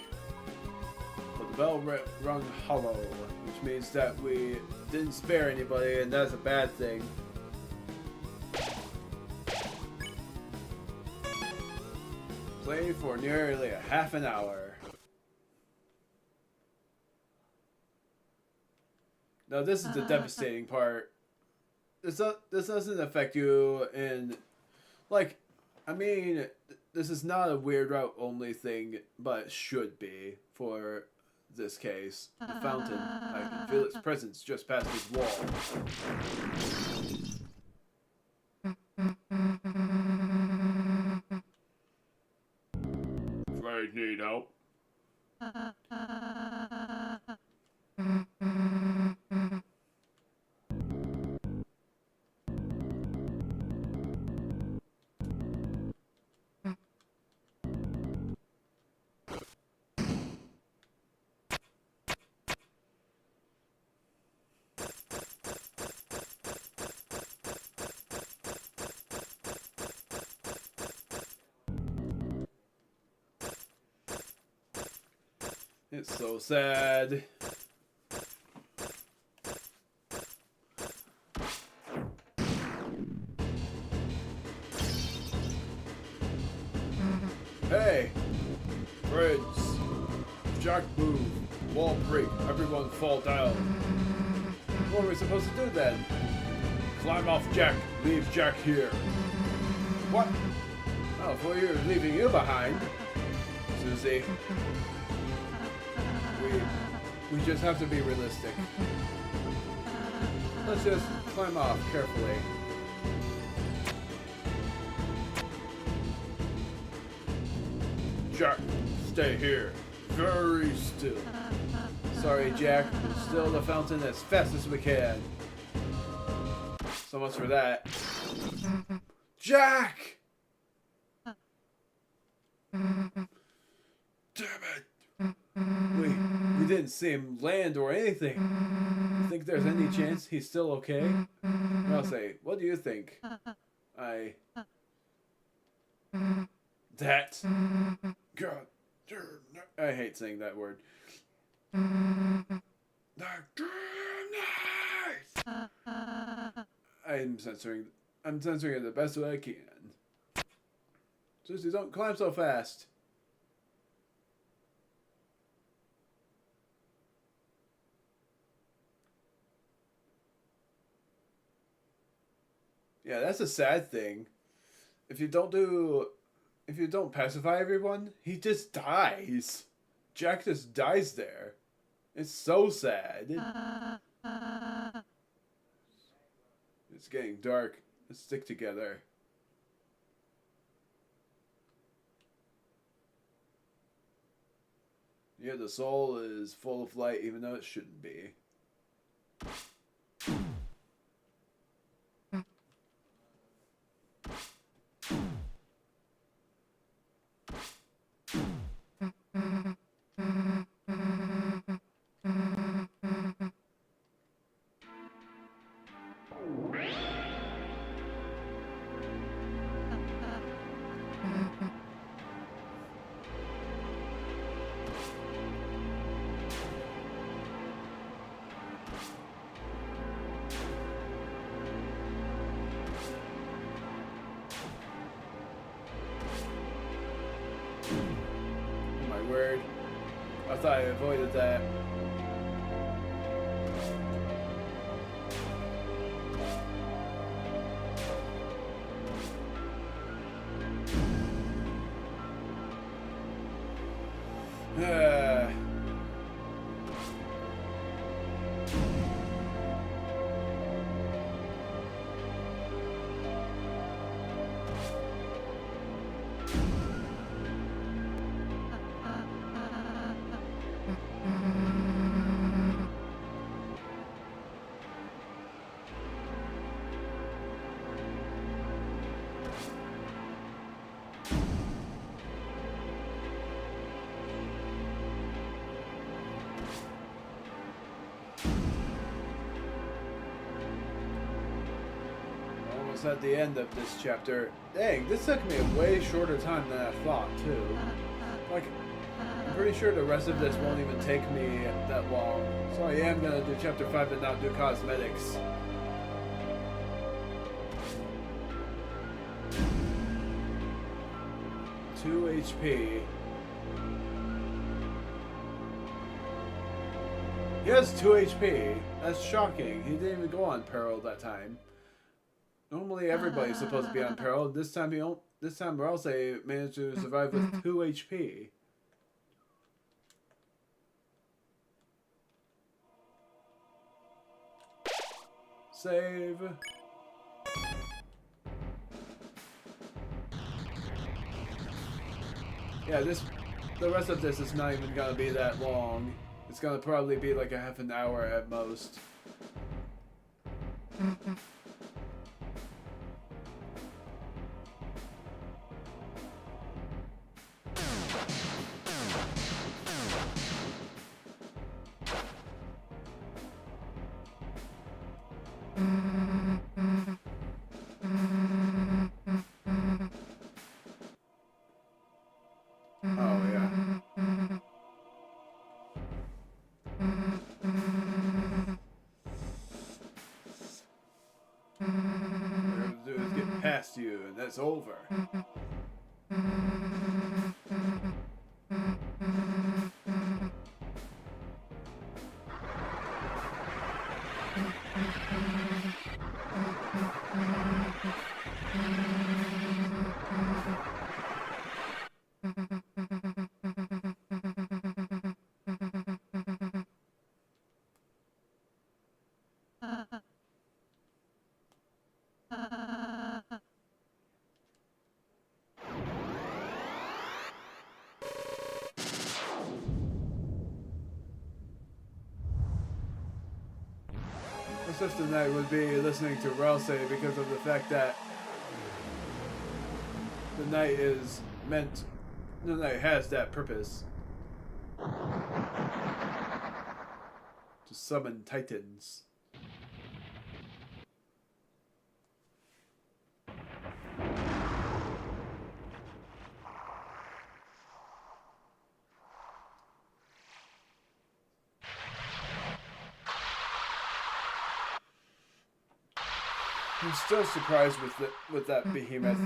But the bell rung hollow, which means that we didn't spare anybody, and that's a bad thing. Play for nearly a half an hour. Now this is the devastating part. This doesn't affect you in, like, I mean, this is not a weird route only thing, but it should be for this case. The fountain, I can feel its presence just past this wall. Afraid need help. It's so sad. Hey, friends. Jack move. Wall break. Everyone fall down. What are we supposed to do then? Climb off Jack. Leave Jack here. What? Oh, for you're leaving you behind, Susie. We just have to be realistic. Let's just climb off carefully. Jack, stay here. Very still. Sorry, Jack. We'll still the fountain as fast as we can. So much for that. Jack! Damn it. We didn't see him land or anything. You think there's any chance he's still okay? I'll say, what do you think? That. God. I hate saying that word. I'm censoring it the best way I can. Susie, don't climb so fast. Yeah, that's a sad thing. If you don't pacify everyone, he just dies. Jack just dies there. It's so sad. It's getting dark. Let's stick together. Yeah, the soul is full of light even though it shouldn't be. Word. I thought I avoided that. At the end of this chapter. Dang, this took me a way shorter time than I thought, too. Like, I'm pretty sure the rest of this won't even take me that long. So I am gonna do chapter 5 and not do cosmetics. Two HP. He has 2 HP. That's shocking. He didn't even go on peril that time. Normally everybody's supposed to be on peril. This time he don't. This time Ralse managed to survive with 2 HP. Save. Yeah, the rest of this is not even gonna be that long. It's gonna probably be like a half an hour at most. You, and that's over. My sister and I would be listening to Ralse because of the fact that the night is meant, the night has that purpose to summon titans. I'm still surprised with that behemoth.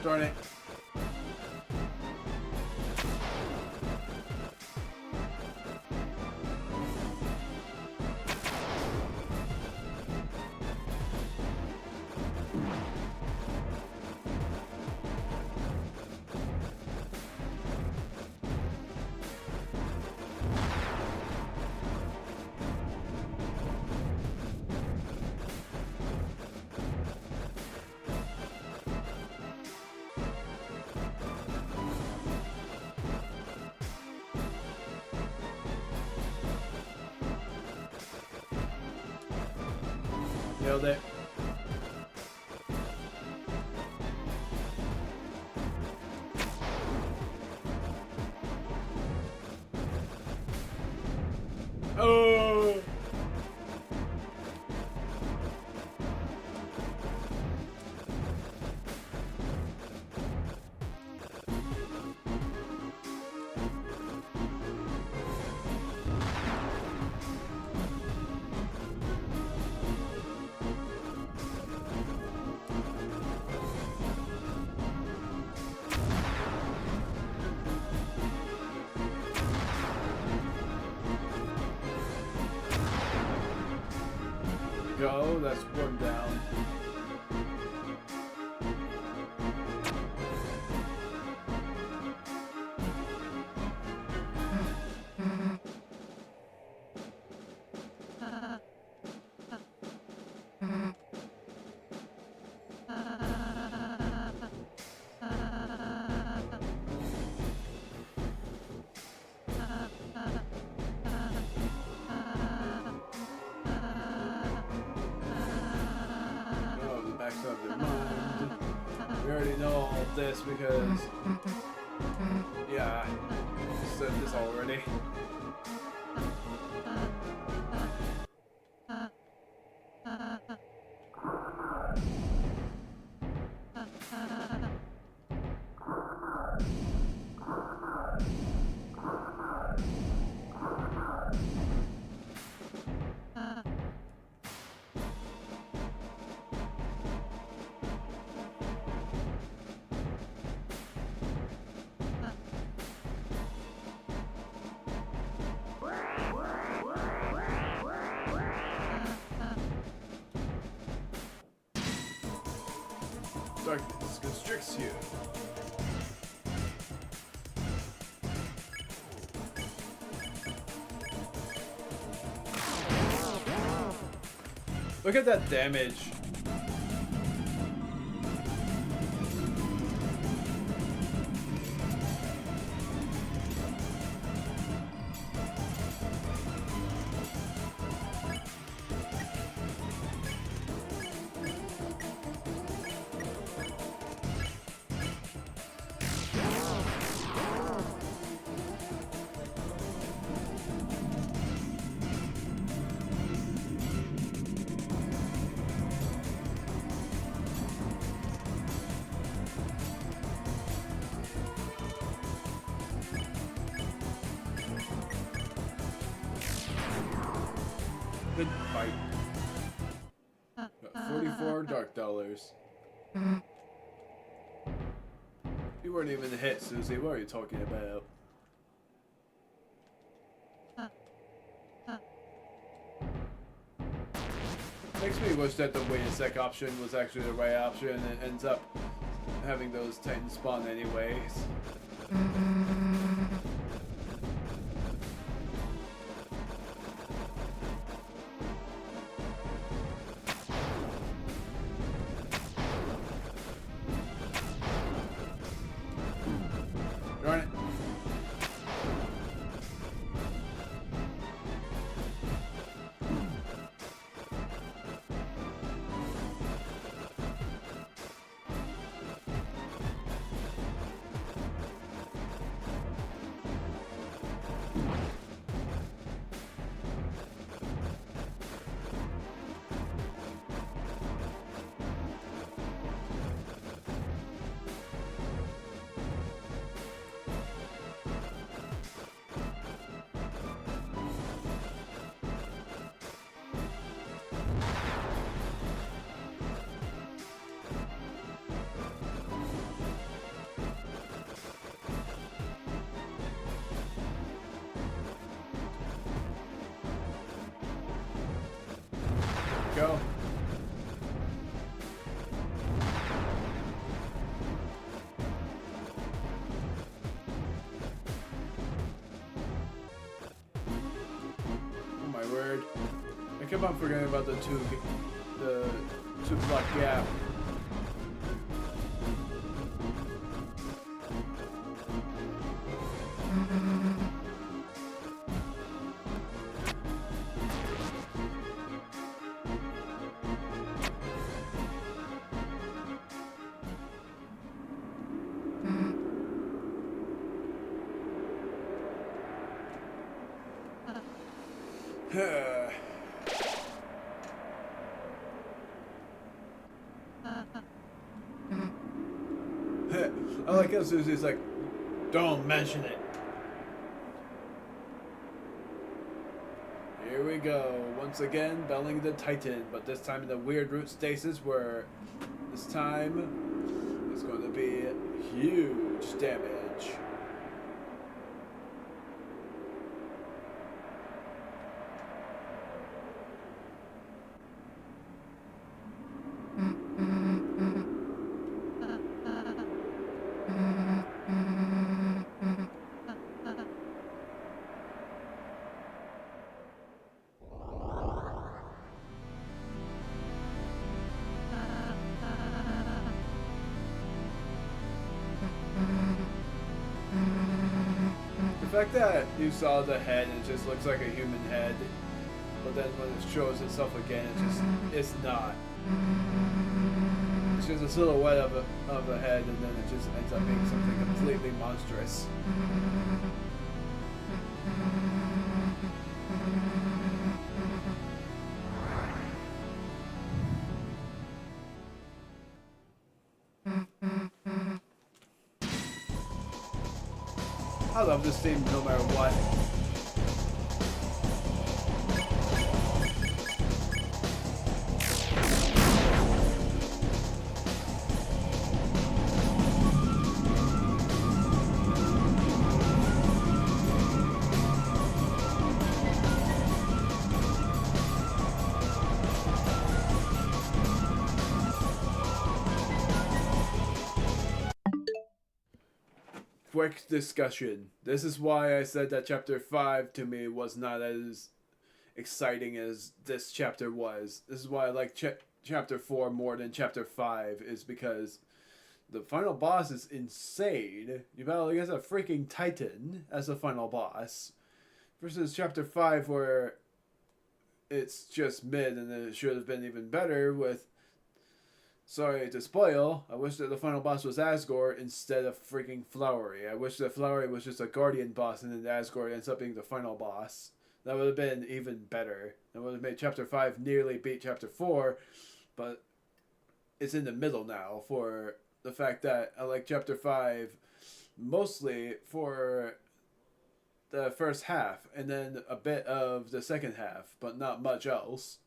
Darn it. Nailed it. Oh! Go, that's one down. undermined. We already know all of this because, yeah, I said this already. Darkness constricts you. Look at that damage. Good fight. Got 44 dark dollars. You weren't even hit, Susie. What are you talking about? Makes me wish that the wait a sec option was actually the right option and ends up having those Titans spawn anyways. Darn it. Go. Oh my word. I keep on forgetting about the two block gap. I like how Susie's like, don't mention it. Here we go, once again, belling the Titan, but this time in the weird root stasis where this time it's going to be huge damage. The fact that you saw the head, it just looks like a human head, but then when it shows itself again, it's not. It's just a silhouette of a head, and then it just ends up being something completely monstrous. I love this theme no matter what. Quick discussion. This is why I said that chapter 5 to me was not as exciting as this chapter was. This is why I like chapter 4 more than chapter 5, is because the final boss is insane. You battle against a freaking titan as the final boss. Versus chapter 5 where it's just mid and it should have been even better with... Sorry to spoil, I wish that the final boss was Asgore instead of freaking Flowery. I wish that Flowery was just a guardian boss and then Asgore ends up being the final boss. That would have been even better. That would have made chapter 5 nearly beat chapter 4, but it's in the middle now for the fact that I like chapter 5 mostly for the first half and then a bit of the second half, but not much else.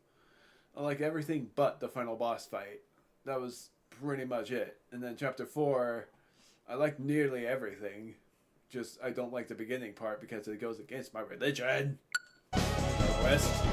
I like everything but the final boss fight. That was pretty much it. And then chapter 4, I like nearly everything. Just, I don't like the beginning part because it goes against my religion. West.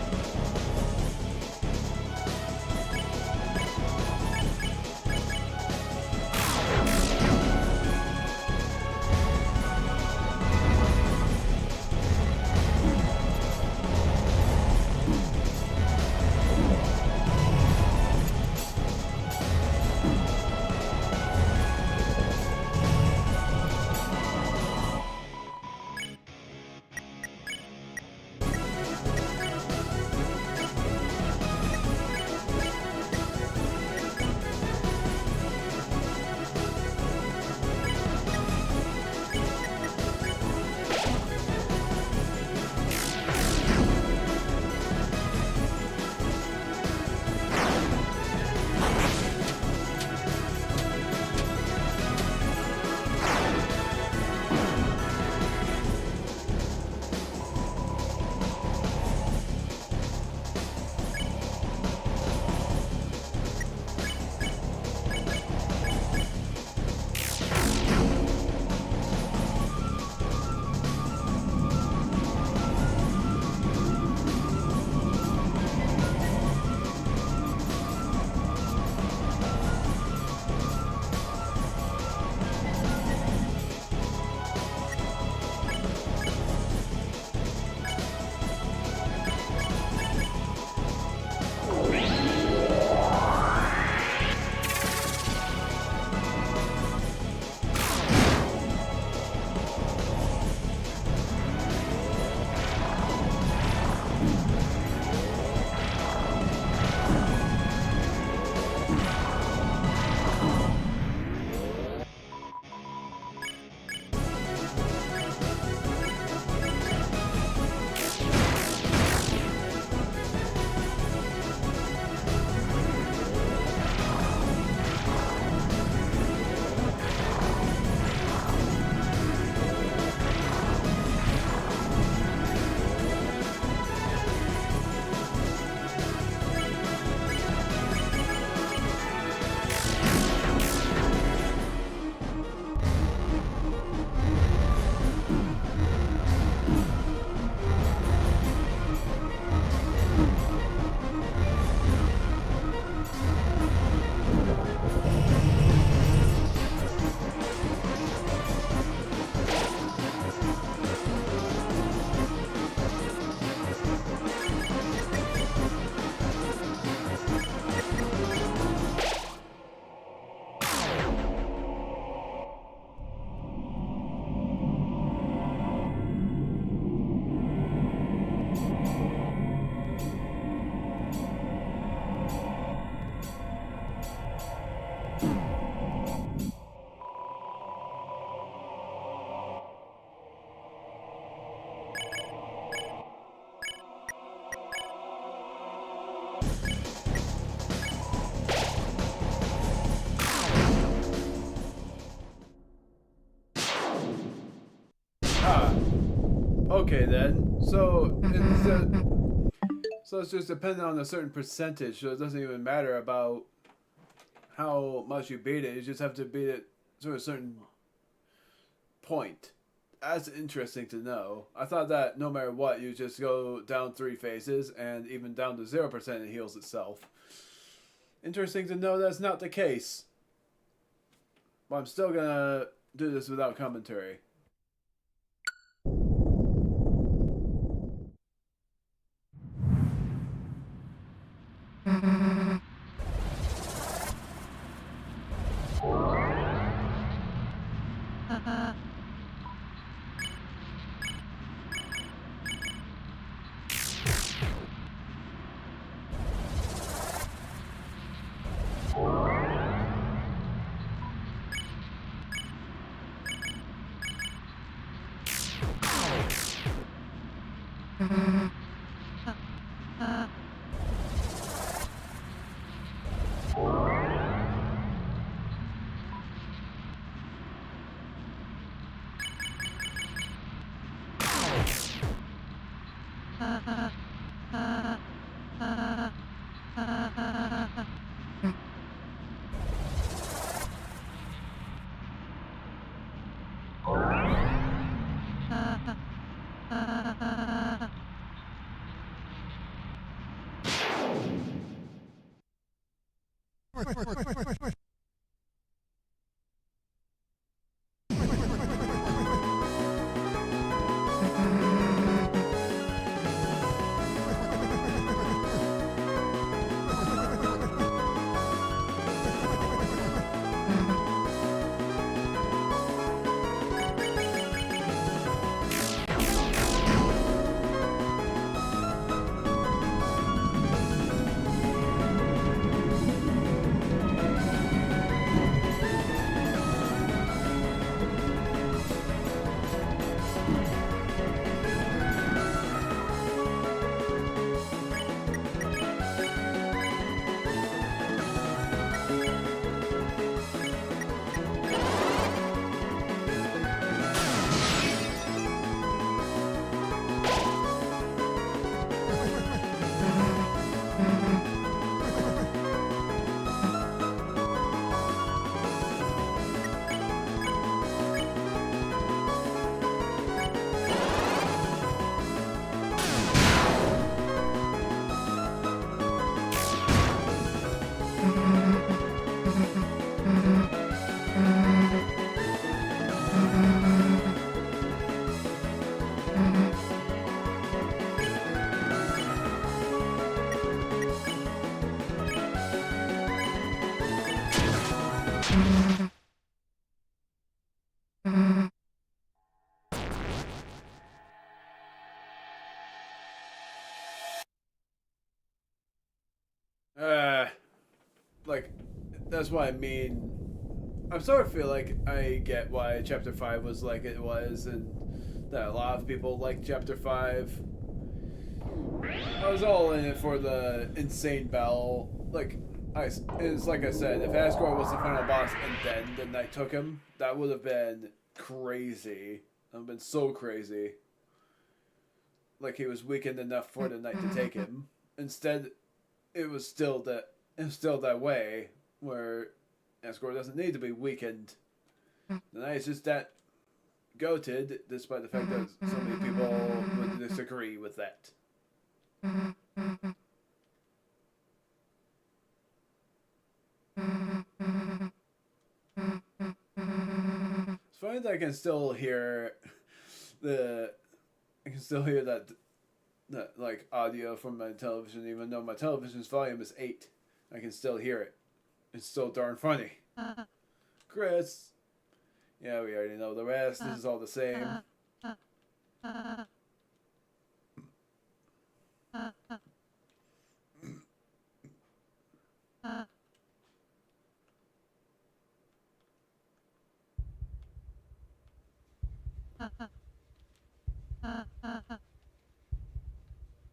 Okay then. So it's just dependent on a certain percentage, so it doesn't even matter about how much you beat it. You just have to beat it to a certain point. That's interesting to know. I thought that no matter what, you just go down 3 phases, and even down to 0% it heals itself. Interesting to know that's not the case. But I'm still gonna do this without commentary. Like, that's what I mean. I'm starting to feel like I get why Chapter 5 was like it was, and that a lot of people like Chapter 5. I was all in it for the insane battle. It's like I said, if Asgore was the final boss and then the knight took him, that would have been crazy. That would have been so crazy. Like, he was weakened enough for the knight to take him. Instead, it was still that way, where Asgore doesn't need to be weakened. The knight is just that goated, despite the fact that so many people would disagree with that. It's funny that I can still hear that like audio from my television, even though my television's volume is 8. I can still hear it. It's so darn funny. Chris. Yeah, we already know the rest. This is all the same.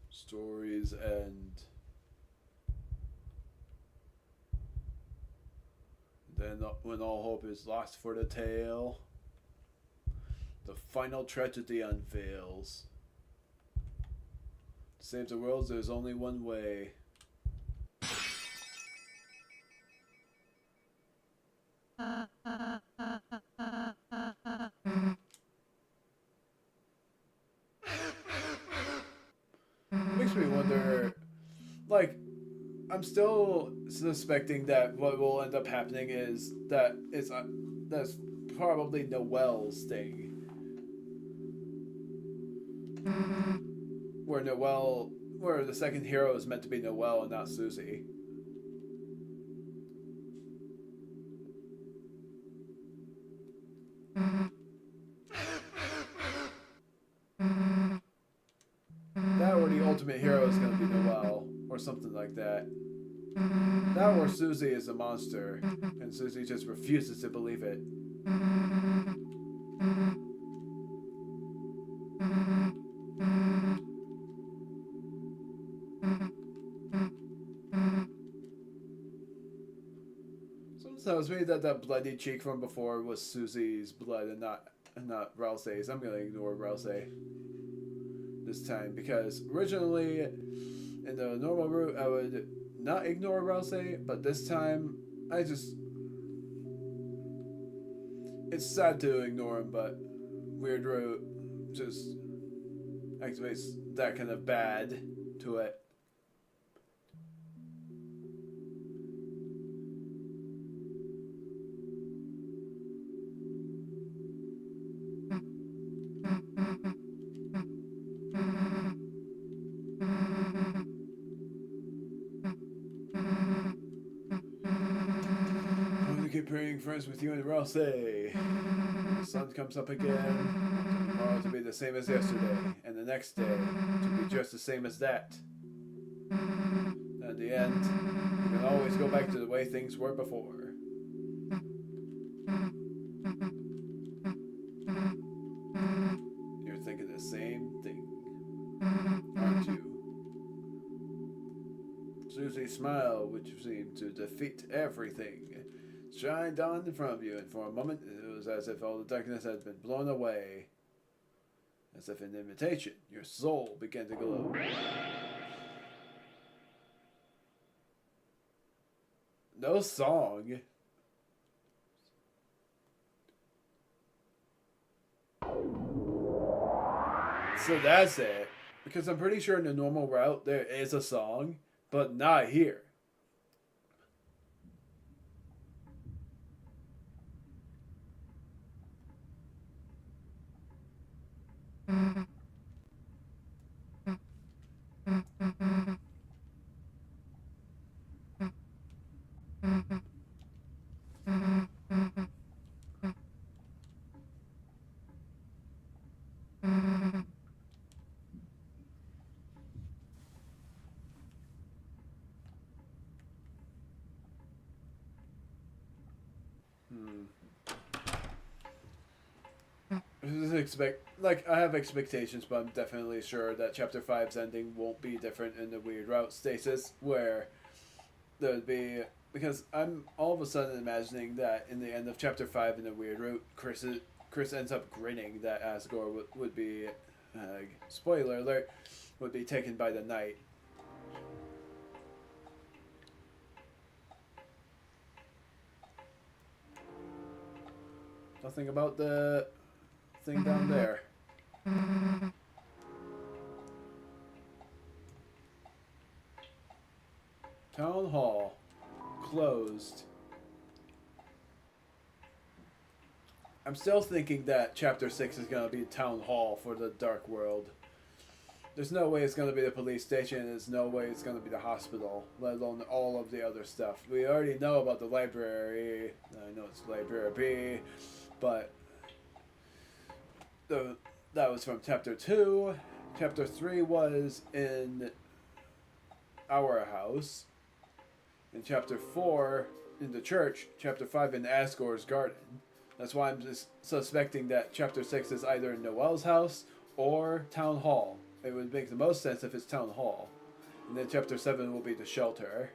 Stories end. Then, when all hope is lost for the tale, the final tragedy unveils. save the world, there's only one way. Makes me wonder, like, I'm still suspecting that what will end up happening is that that's probably Noelle's thing. Where the second hero is meant to be Noelle and not Susie. That or the ultimate hero is going to be Noelle, or something like that. That or Susie is a monster, and Susie just refuses to believe it. Someone tells me that that bloody cheek from before was Susie's blood and not Ralsei's. I'm gonna ignore Ralsei this time because originally in the normal route I would not ignore Ralsei, but this time it's sad to ignore him, but weird route just activates that kind of bad to it. Keep praying friends with you and Ralsei. The sun comes up again. Tomorrow to be the same as yesterday, and the next day to be just the same as that. At the end, you can always go back to the way things were before. You're thinking the same thing, aren't you? Susie's smile, which seemed to defeat everything, shined on in front of you, and for a moment it was as if all the darkness had been blown away. As if an invitation, your soul began to glow. No song. So that's it. Because I'm pretty sure in the normal route there is a song, but not here. I have expectations, but I'm definitely sure that Chapter 5's ending won't be different in the weird route stasis, where there'd be, because I'm all of a sudden imagining that in the end of Chapter 5 in the weird route, Chris ends up grinning that Asgore would be, spoiler alert, would be taken by the night. Nothing about the thing down there. Town Hall. Closed. I'm still thinking that Chapter 6 is going to be Town Hall for the Dark World. There's no way it's going to be the police station. There's no way it's going to be the hospital, let alone all of the other stuff. We already know about the library. I know it's Library B, but that was from Chapter 2. Chapter 3 was in our house. In Chapter 4, in the church. Chapter 5 in Asgore's garden. That's why I'm just suspecting that Chapter 6 is either in Noelle's house or Town Hall. It would make the most sense if it's Town Hall. And then Chapter 7 will be the shelter.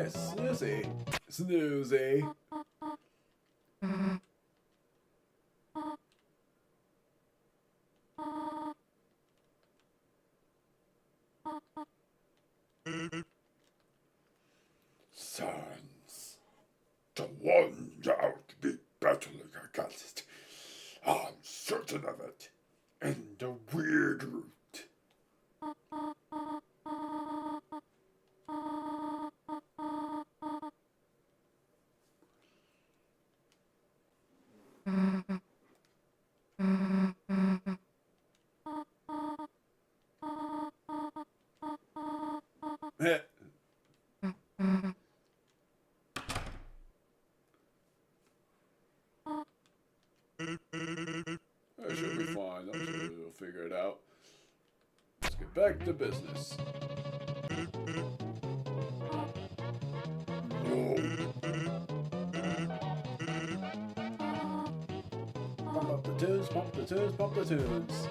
Snoozy. Snoozy. Sons, the one out be battling against. I'm certain of it. In the weird route. Heh. That should be fine. I'm sure we'll figure it out. Let's get back to business. No. Pump up the tunes, pump the tunes, pump the tunes.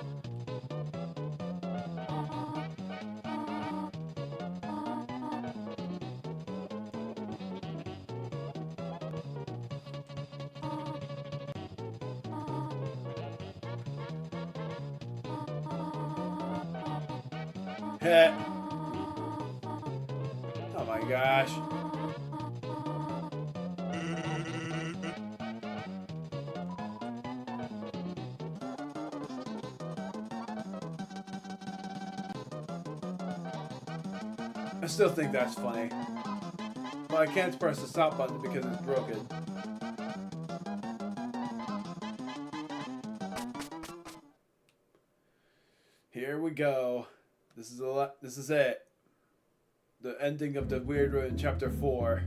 Heh. Oh my gosh. I still think that's funny. But I can't press the stop button because it's broken. Here we go. This is it. The ending of the Weird Room in Chapter 4.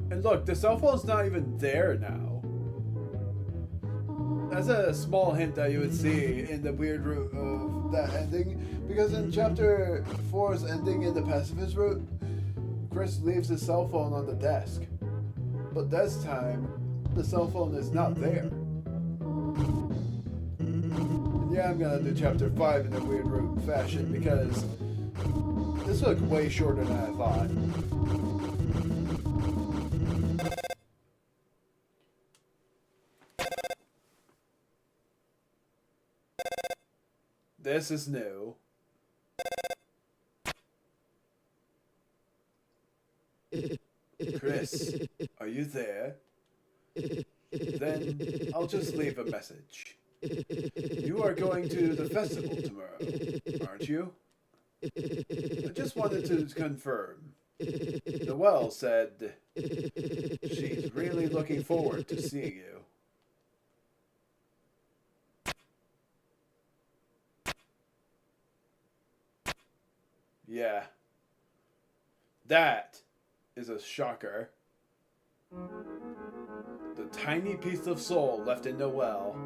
And look, the cell phone's not even there now. That's a small hint that you would see in the Weird Room of that ending. Because in Chapter 4's ending in the pacifist route, Chris leaves his cell phone on the desk. But this time, the cell phone is not there. Yeah, I'm gonna do Chapter 5 in a Weird Room fashion because this took way shorter than I thought. This is new. Chris, are you there? Then I'll just leave a message. You are going to the festival tomorrow, aren't you? I just wanted to confirm. Noelle said she's really looking forward to seeing you. Yeah. That is a shocker. The tiny piece of soul left in Noelle.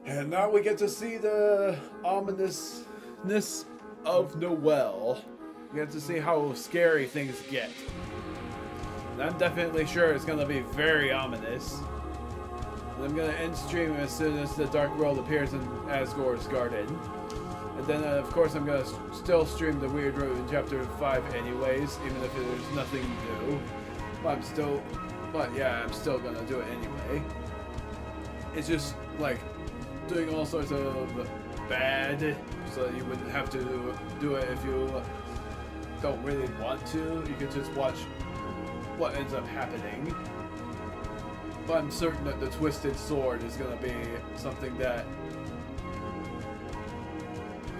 And now we get to see the ominousness of Noelle. We get to see how scary things get. And I'm definitely sure it's going to be very ominous. And I'm going to end stream as soon as the Dark World appears in Asgore's garden. And then, of course, I'm going to still stream the Weird Room in Chapter 5 anyways, even if there's nothing new. But I'm still going to do it anyway. It's just, like, doing all sorts of bad, so you wouldn't have to do it if you don't really want to. You can just watch what ends up happening. But I'm certain that the Twisted Sword is going to be something that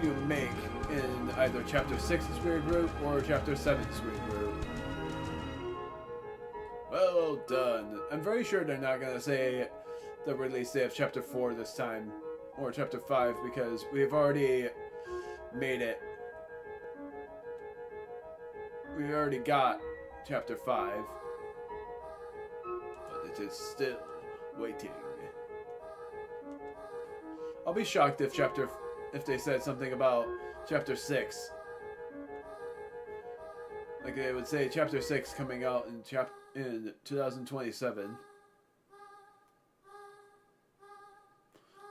you make in either Chapter 6's Weird Route or Chapter 7's Weird Route. Well done. I'm very sure they're not going to say the release date of Chapter 4 this time, or Chapter 5, because we've already made it. We already got Chapter 5, but it is still waiting. I'll be shocked if they said something about Chapter 6. Like they would say Chapter 6 coming out in 2027.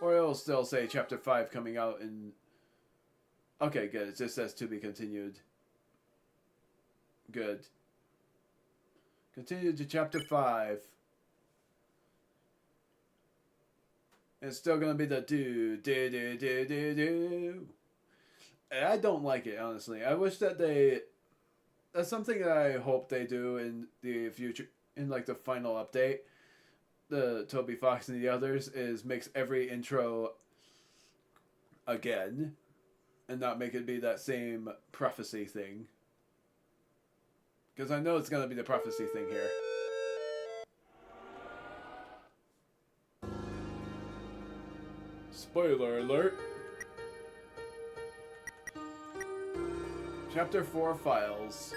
Or it'll still say Chapter 5 coming out in Okay, good. It just says to be continued. Good. Continue to chapter 5. It's still gonna be the do. And I don't like it, honestly. I wish that that's something that I hope they do in the future, in like the final update. The Toby Fox and the others is makes every intro again, and not make it be that same prophecy thing. Because I know it's gonna be the prophecy thing here. Spoiler alert. Chapter 4 files.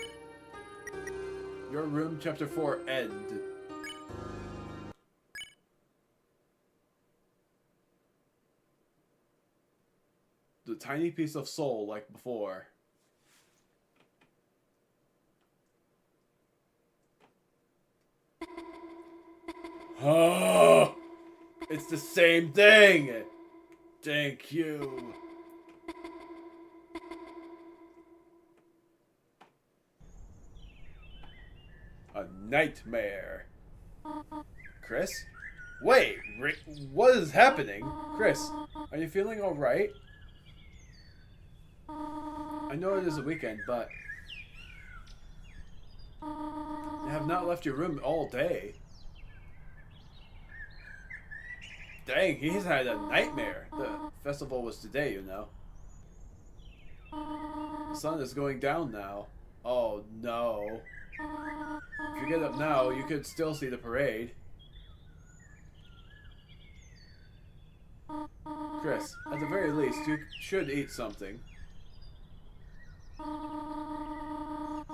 Your room, chapter 4 end. The tiny piece of soul like before. Oh, it's the same thing. Thank you. A nightmare. Chris? Wait, what is happening? Chris, are you feeling alright? I know it is a weekend, but you have not left your room all day. Dang, he's had a nightmare. The festival was today, you know. The sun is going down now. Oh no. If you get up now, you could still see the parade. Chris, at the very least, you should eat something.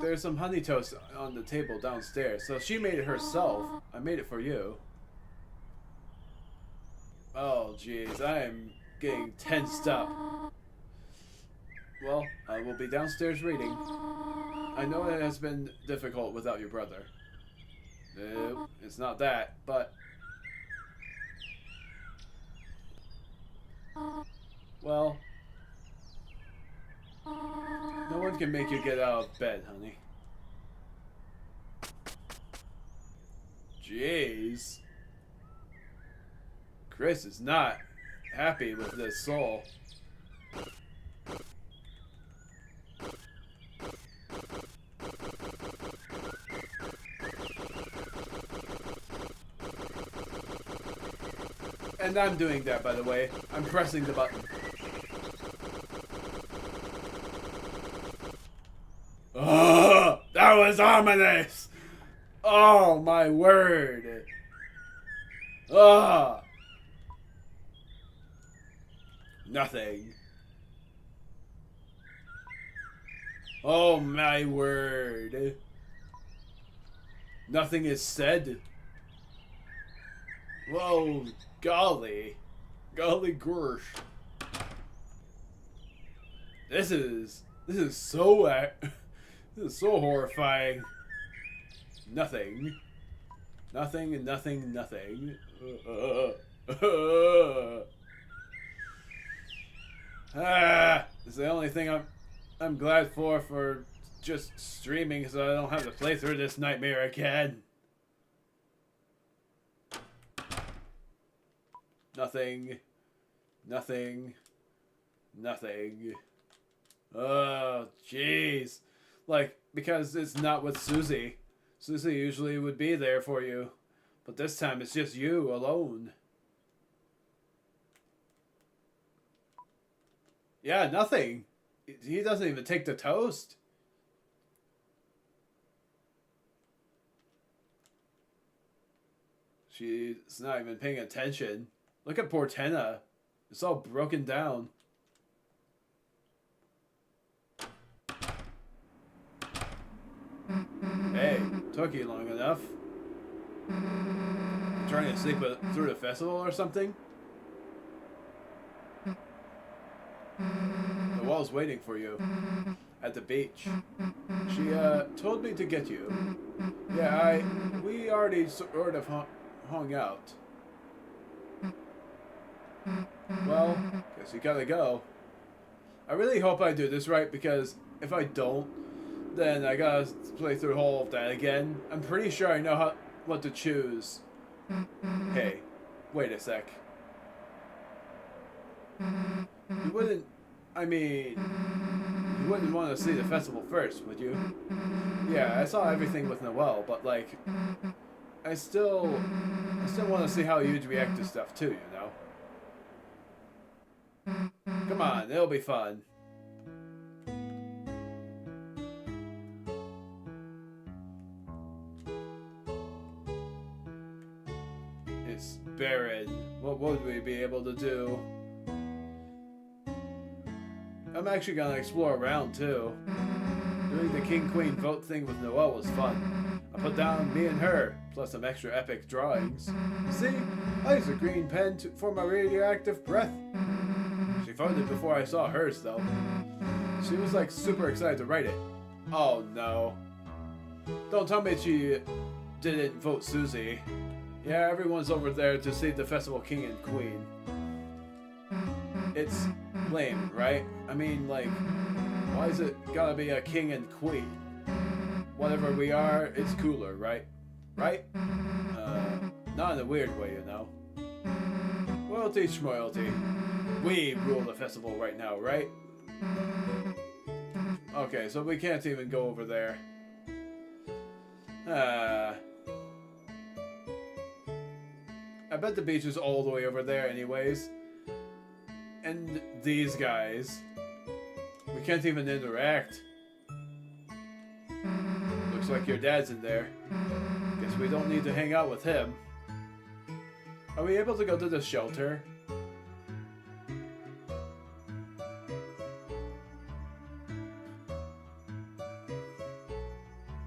There's some honey toast on the table downstairs, so she made it herself. I made it for you. Oh, jeez, I am getting tensed up. Well, I will be downstairs reading. I know it has been difficult without your brother. It's not that, but... Well... No one can make you get out of bed, honey. Jeez. Chris is not happy with this soul. And I'm doing that, by the way. I'm pressing the button. Oh, that was ominous! Oh, my word. Oh. Nothing. Oh, my word. Nothing is said. Whoa, golly. Golly gosh. This is so this is so horrifying. Nothing. Nothing and nothing, nothing. It's the only thing I'm glad for just streaming, so I don't have to play through this nightmare again. Nothing. Nothing. Nothing. Oh, jeez. Like, because it's not with Susie. Susie usually would be there for you. But this time it's just you alone. Yeah, nothing. He doesn't even take the toast. She's not even paying attention. Look at poor Tenna. It's all broken down. Hey, took you long enough. Trying to sleep through the festival or something? The wall's waiting for you. At the beach. She, told me to get you. Yeah, we already sort of hung out. Well, guess you gotta go. I really hope I do this right, because if I don't, then I gotta play through all of that again. I'm pretty sure I know what to choose. Hey, wait a sec. You wouldn't... I mean... You wouldn't want to see the festival first, would you? Yeah, I saw everything with Noelle, but like... I still want to see how you'd react to stuff too, you know? Come on, it'll be fun. It's barren. What would we be able to do? I'm actually gonna explore around too. Doing the king-queen vote thing with Noelle was fun. I put down me and her, plus some extra epic drawings. See? I used a green pen for my radioactive breath. She voted before I saw hers though. She was like super excited to write it. Oh no. Don't tell me she didn't vote Susie. Yeah, everyone's over there to see the festival king and queen. It's lame, right? I mean, like, why is it gotta be a king and queen? Whatever we are, it's cooler, right? Right? Not in a weird way, you know. Royalty schmoyalty. We rule the festival right now, right? Okay, so we can't even go over there. I bet the beach is all the way over there anyways. And these guys. We can't even interact. Looks like your dad's in there. Guess we don't need to hang out with him. Are we able to go to the shelter?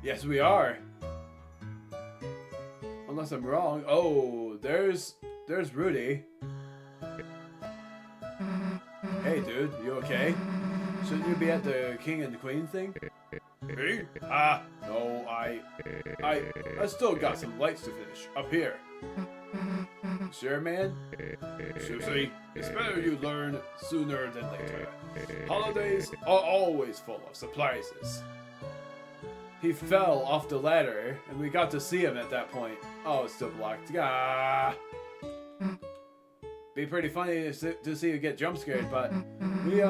Yes, we are. Unless I'm wrong. Oh, there's Rudy. Hey, dude, you okay? Shouldn't you be at the king and queen thing? Me? No, I still got some lights to finish up here. Sure, man? Susie, it's better you learn sooner than later. Holidays are always full of surprises. He fell off the ladder, and we got to see him at that point. Oh, it's still blocked. Ah. Be pretty funny to see you get jump scared, but we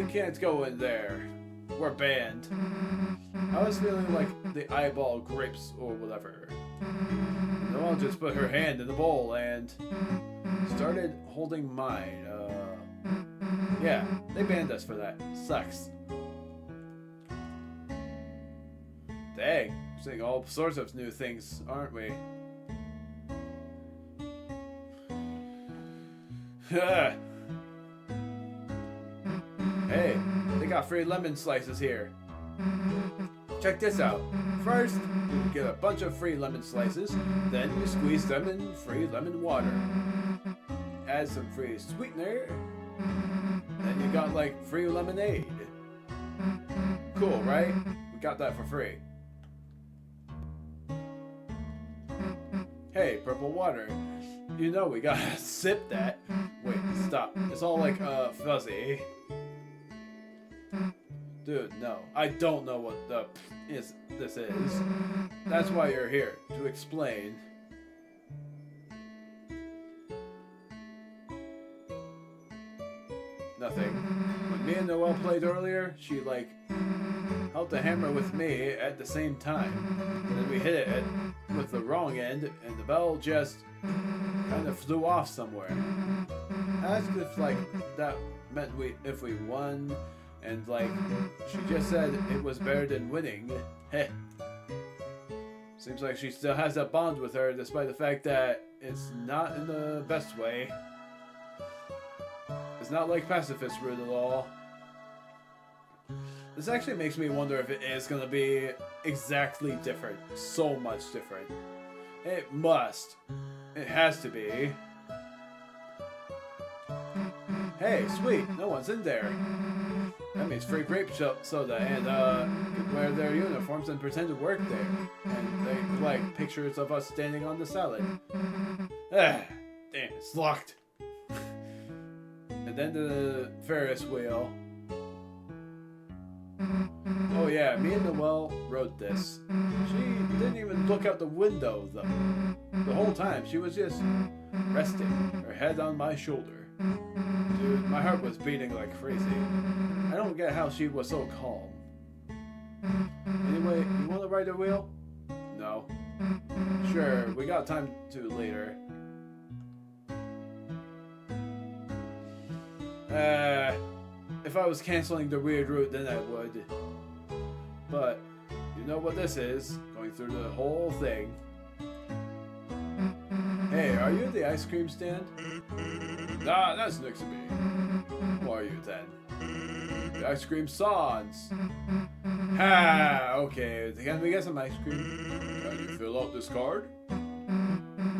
can't go in there. We're banned. I was feeling like the eyeball grapes or whatever. Noelle just put her hand in the bowl and started holding mine. Yeah, they banned us for that. Sucks. Dang, we're seeing all sorts of new things, aren't we? Hey, they got free lemon slices here. Check this out. First, you get a bunch of free lemon slices, then you squeeze them in free lemon water. Add some free sweetener, then you got like free lemonade. Cool, right? We got that for free. Hey, purple water. You know we gotta sip that. Wait, stop. It's all like, fuzzy. Dude, no. I don't know what this is. That's why you're here, to explain. Nothing. When me and Noelle played earlier, she, like, held the hammer with me at the same time. And then we hit it with the wrong end, and the bell just kind of flew off somewhere. Asked if, like, that meant if we won, and, like, she just said it was better than winning. Heh. Seems like she still has that bond with her, despite the fact that it's not in the best way. It's not like pacifist route at all. This actually makes me wonder if it is going to be exactly different. So much different. It must. It has to be. Hey, sweet. No one's in there. That means free grape soda and, could wear their uniforms and pretend to work there. And they like pictures of us standing on the salad. Ah, damn, it's locked. And then the Ferris wheel. yeah, me and Noelle wrote this. She didn't even look out the window, though. The whole time, she was just resting, her head on my shoulder. Dude, my heart was beating like crazy. I don't get how she was so calm. Anyway, you want to ride a wheel? No. Sure, we got time to later. If I was canceling the weird route, then I would. But, you know what this is? Going through the whole thing. Hey, are you at the ice cream stand? Nah, that's next to me. Who are you then? The ice cream sans. Ha! Okay, can we get some ice cream? Can you fill out this card?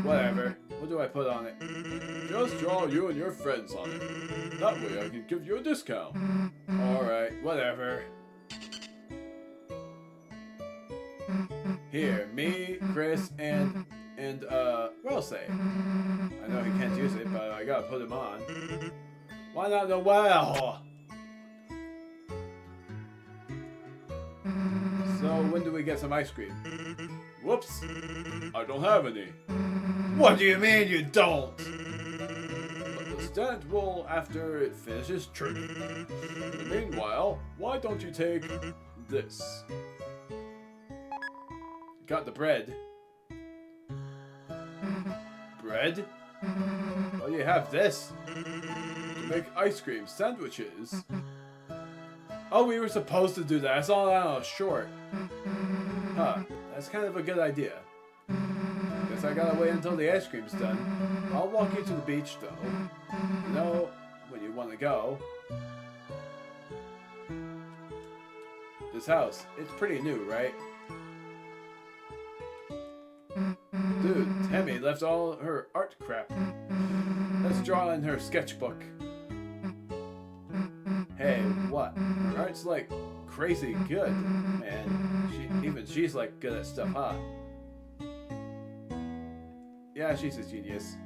Whatever. What do I put on it? Just draw you and your friends on it. That way I can give you a discount. Alright, whatever. Here, me, Chris, and we'll say. I know he can't use it, but I gotta put him on. Why not the well? So when do we get some ice cream? Whoops, I don't have any. What do you mean you don't? But the stand will after it finishes churning. Meanwhile, why don't you take this? Got the bread. Bread? Well, you have this. To make ice cream sandwiches. Oh, we were supposed to do that. I saw that on a short. Huh, that's kind of a good idea. Guess I gotta wait until the ice cream's done. I'll walk you to the beach, though. You know when you want to go. This house, it's pretty new, right? Dude, Tammy left all her art crap. Let's draw in her sketchbook. Hey, what? Her art's like crazy good, man. She's like good at stuff, huh? Yeah, she's a genius.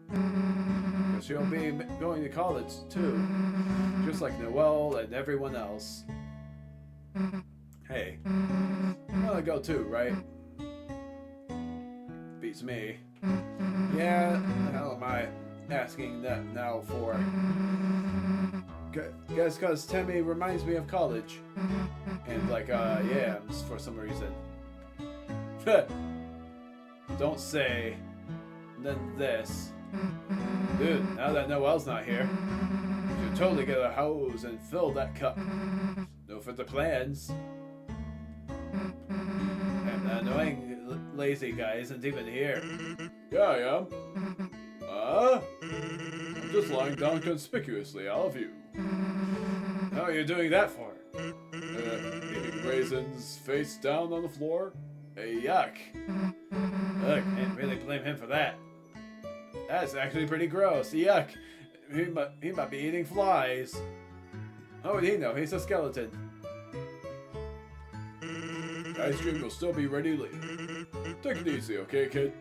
But she'll be going to college too, just like Noelle and everyone else. Hey, you wanna go too, right? Beats me. Yeah, the hell am I asking that now for? Guess cause Tammy reminds me of college. And like, yeah, for some reason. Don't say. And then this. Dude, now that Noelle's not here, you should totally get a hose and fill that cup. No further plans. And the annoying lazy guy isn't even here. Yeah, I am. I'm just lying down conspicuously out of view. How are you doing that for? Eating raisins face down on the floor? Yuck. Look, can't really blame him for that. That's actually pretty gross. Yuck. He might be eating flies. How would he know? He's a skeleton. Ice cream will still be ready later. Take it easy, okay, kid?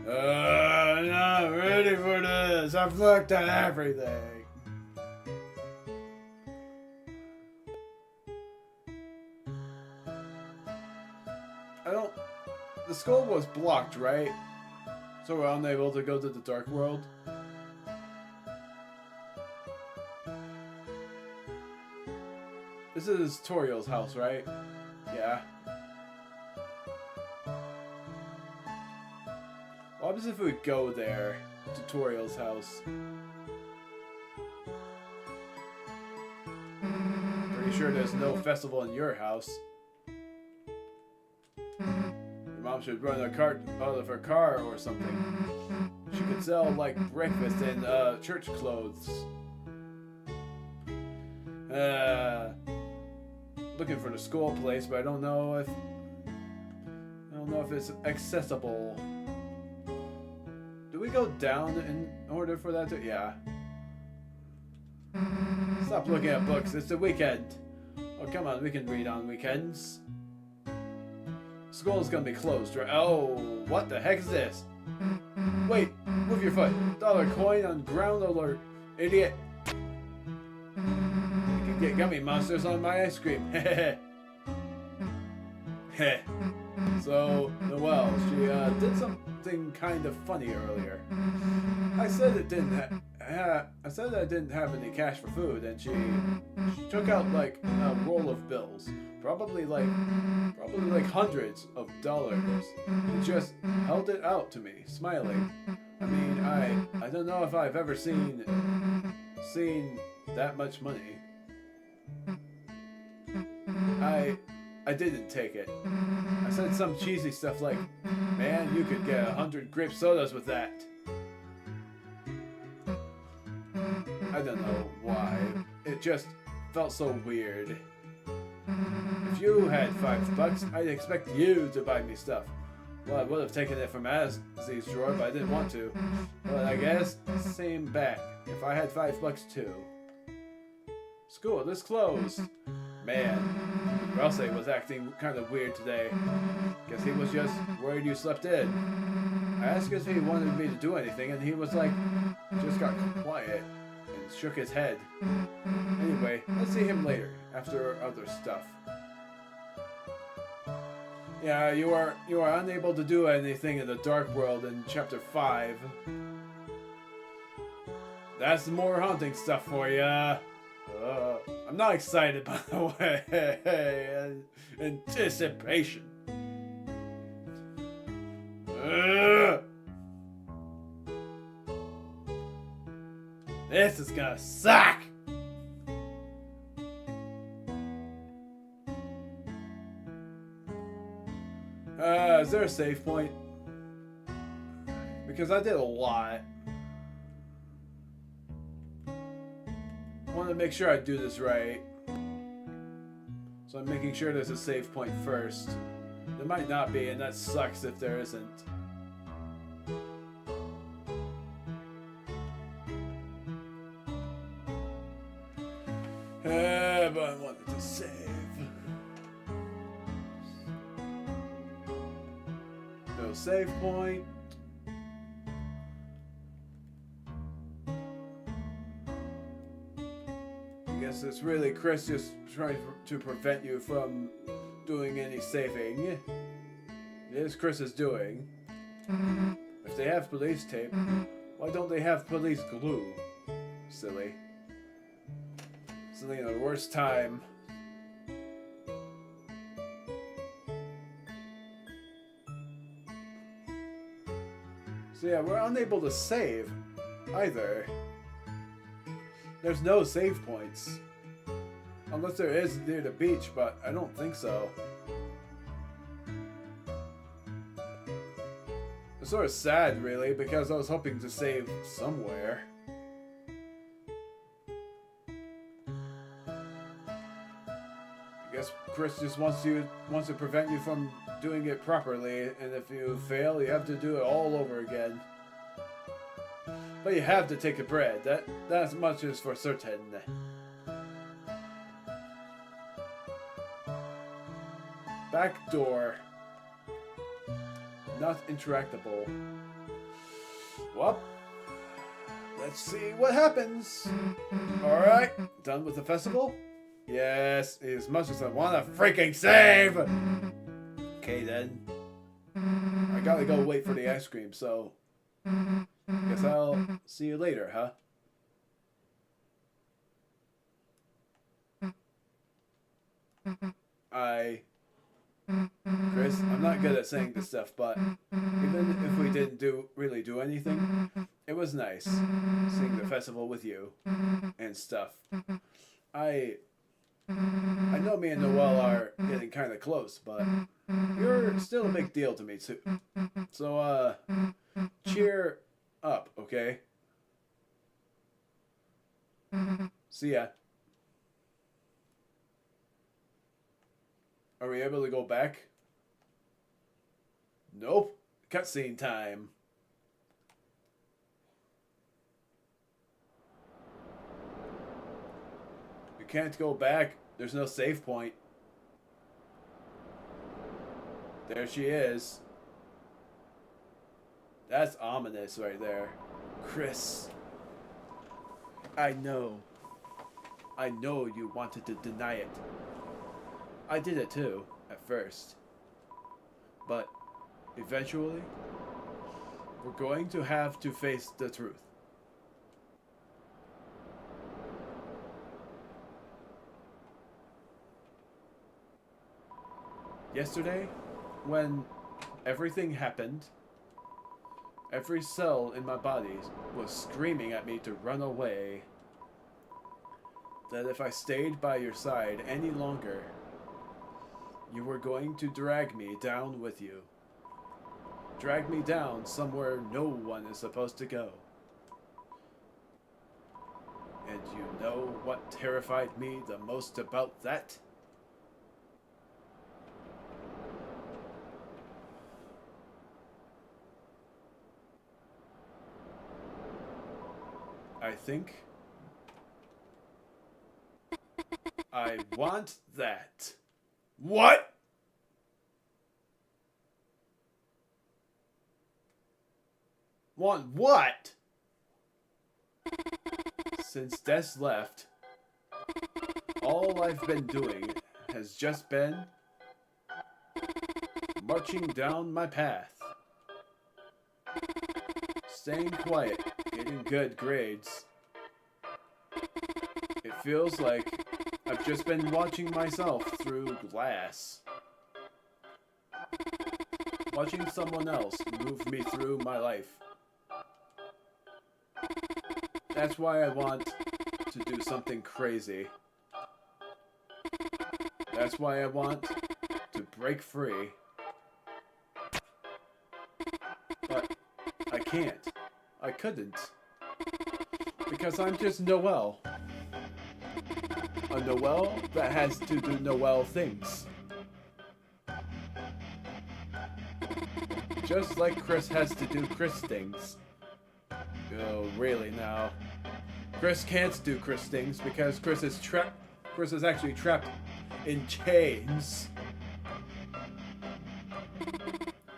I'm not ready for this. I've looked at everything. The skull was blocked, right? So we're unable to go to the dark world. This is Toriel's house, right? Yeah. What happens if we go there to Toriel's house? Pretty sure there's no festival in your house. Your mom should run a cart out of her car or something. She could sell like breakfast in church clothes. Looking for the school place, but I don't know if it's accessible. Do we go down in order for that to... Yeah. Stop looking at books. It's the weekend. Oh, come on. We can read on weekends. School's gonna be closed, right? Oh, what the heck is this? Wait, move your foot. Dollar coin on ground alert. Idiot. get gummy monsters on my ice cream. Heh. So, Noelle, she did something kind of funny earlier. I said I didn't have any cash for food, and she took out like a roll of bills, probably like hundreds of dollars, and just held it out to me, smiling. I mean, I don't know if I've ever seen that much money. I didn't take it. I said some cheesy stuff like, "Man, you could get 100 grape sodas with that." I don't know why. It just felt so weird. If you had $5, I'd expect you to buy me stuff. Well, I would have taken it from Azzy's drawer, but I didn't want to. But I guess, same back. If I had $5 too. School is closed. Man, Ralsei was acting kind of weird today. Guess he was just worried you slept in. I asked if he wanted me to do anything, and he was like, just got quiet and shook his head. Anyway, let's see him later, after other stuff. Yeah, you are unable to do anything in the Dark World in Chapter 5. That's more haunting stuff for ya. I'm not excited, by the way. Anticipation. This is gonna suck. Is there a save point? Because I did a lot. I want to make sure I do this right. So I'm making sure there's a save point first. There might not be, and that sucks if there isn't. But I wanted to save. No save point. I guess it's really Chris just trying to prevent you from doing any saving. It is Chris is doing. If they have police tape, why don't they have police glue? Silly. Silly in the worst time. So yeah, we're unable to save either. There's no save points. Unless there is near the beach, but I don't think so. It's sort of sad, really, because I was hoping to save somewhere. I guess Chris just wants to prevent you from doing it properly, and if you fail, you have to do it all over again. But you have to take the bread. That much is for certain. Back door. Not interactable. Well, let's see what happens. Alright, done with the festival? Yes, as much as I want to freaking save! Okay then. I gotta go wait for the ice cream, so guess I'll see you later, huh? Chris, I'm not good at saying this stuff, but even if we didn't really do anything, it was nice seeing the festival with you and stuff. I know me and Noelle are getting kind of close, but you're still a big deal to me too. So, cheer up, okay? See ya. Are we able to go back? Nope. Cutscene time. We can't go back. There's no save point. There she is. That's ominous right there. Chris. I know. I know you wanted to deny it. I did it too, at first. But eventually, we're going to have to face the truth. Yesterday, when everything happened, every cell in my body was screaming at me to run away. That if I stayed by your side any longer, you were going to drag me down with you. Drag me down somewhere no one is supposed to go. And you know what terrified me the most about that? I think I want that. What? Want what? Since Des left, all I've been doing has just been marching down my path. Staying quiet, getting good grades. It feels like I've just been watching myself through glass. Watching someone else move me through my life. That's why I want to do something crazy. That's why I want to break free. But I can't. I couldn't. Because I'm just Noelle. A Noelle that has to do Noelle things. Just like Chris has to do Chris things. Oh, really now? Chris can't do Chris things because Chris is trapped. Chris is actually trapped in chains.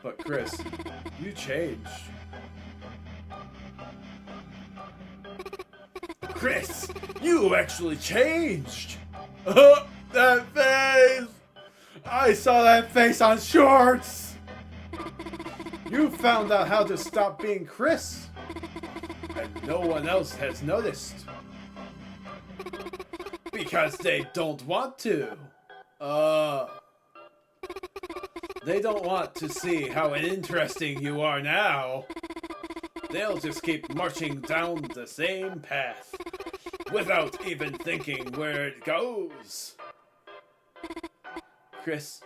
But Chris, you changed. Chris, you actually changed. That face! I saw that face on shorts. You found out how to stop being Chris. And no one else has noticed. Because they don't want to. They don't want to see how interesting you are now. They'll just keep marching down the same path without even thinking where it goes. Chris,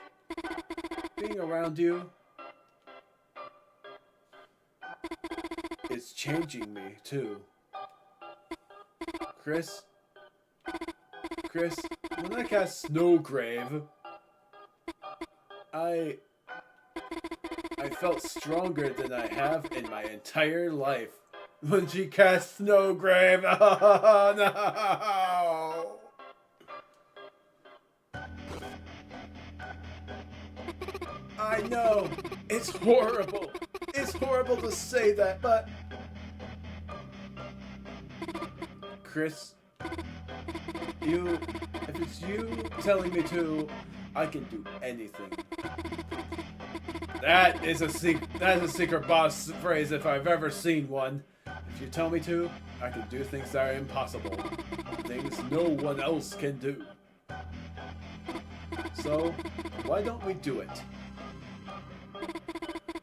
being around you is changing me too. Chris, when I cast Snowgrave, I felt stronger than I have in my entire life. When she cast Snowgrave, oh no! I know, it's horrible. It's horrible to say that, but Chris, if it's you telling me to, I can do anything. That is a secret boss phrase if I've ever seen one. If you tell me to, I can do things that are impossible. Things no one else can do. So, why don't we do it?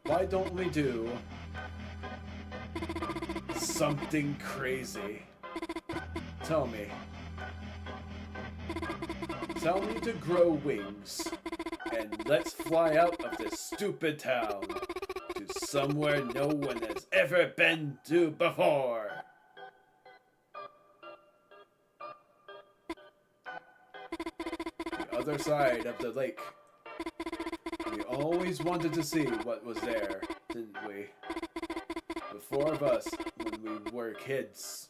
Why don't we do something crazy? Tell me. Tell me to grow wings, and let's fly out of this stupid town to somewhere no one has ever been to before. The other side of the lake. We always wanted to see what was there, didn't we? The four of us when we were kids.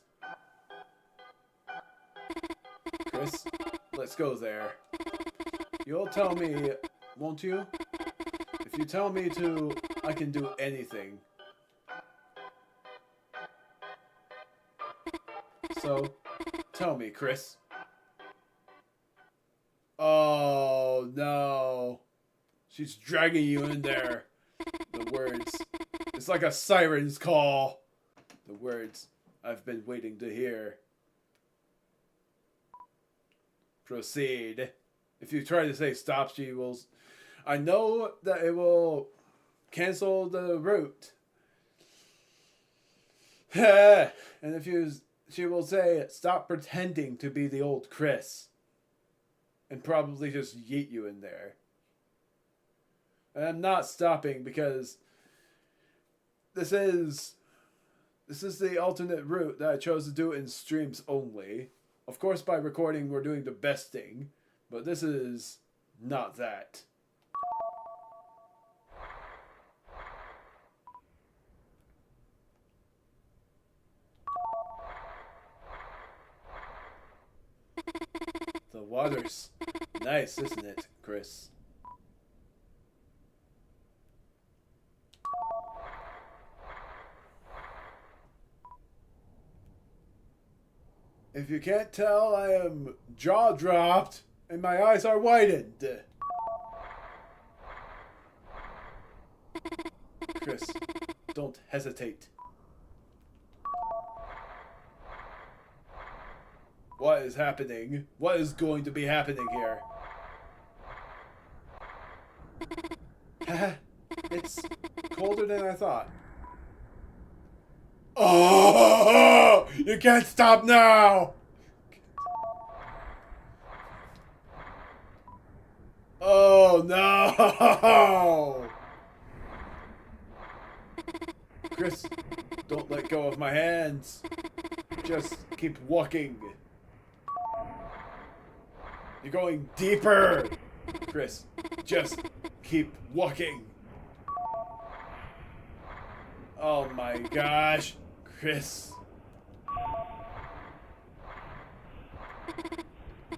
Chris, let's go there. You'll tell me, won't you? If you tell me to, I can do anything. So, tell me, Chris. Oh no. She's dragging you in there. The words. It's like a siren's call. The words I've been waiting to hear. Proceed. If you try to say stop, she will... I know that it will cancel the route. And if you... She will say, stop pretending to be the old Chris. And probably just yeet you in there. And I'm not stopping because... This is the alternate route that I chose to do in streams only. Of course, by recording, we're doing the besting. But this is not that. The water's nice, isn't it, Chris? If you can't tell, I am jaw-dropped and my eyes are widened. Chris, don't hesitate. What is happening? What is going to be happening here? It's colder than I thought. Oh! You can't stop now! Oh no! Chris, don't let go of my hands. Just keep walking. You're going deeper. Chris, just keep walking. Oh my gosh. Chris.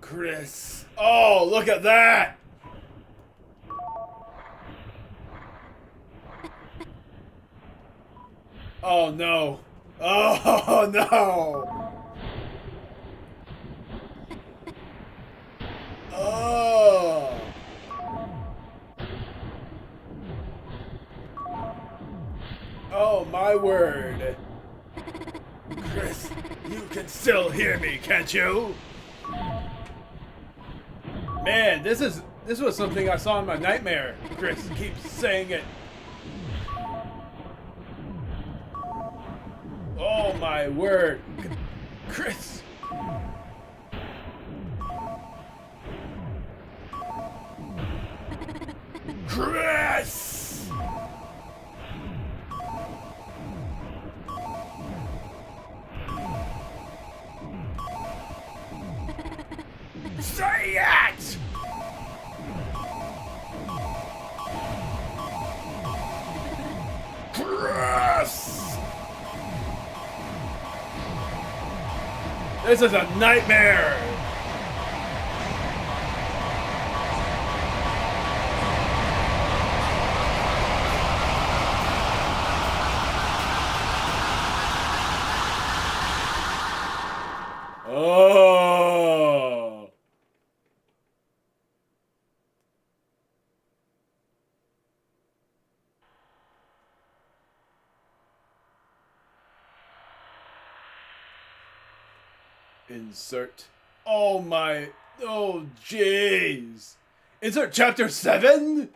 Chris. Oh, look at that. Oh no. Oh no. Oh. Oh my word. Chris, you can still hear me, can't you? Man, this was something I saw in my nightmare. Chris keeps saying it. Oh my word. Chris. Chris! Say it! Chris! This is a nightmare! Oh! Insert. Oh my. Oh jeez. Insert chapter 7?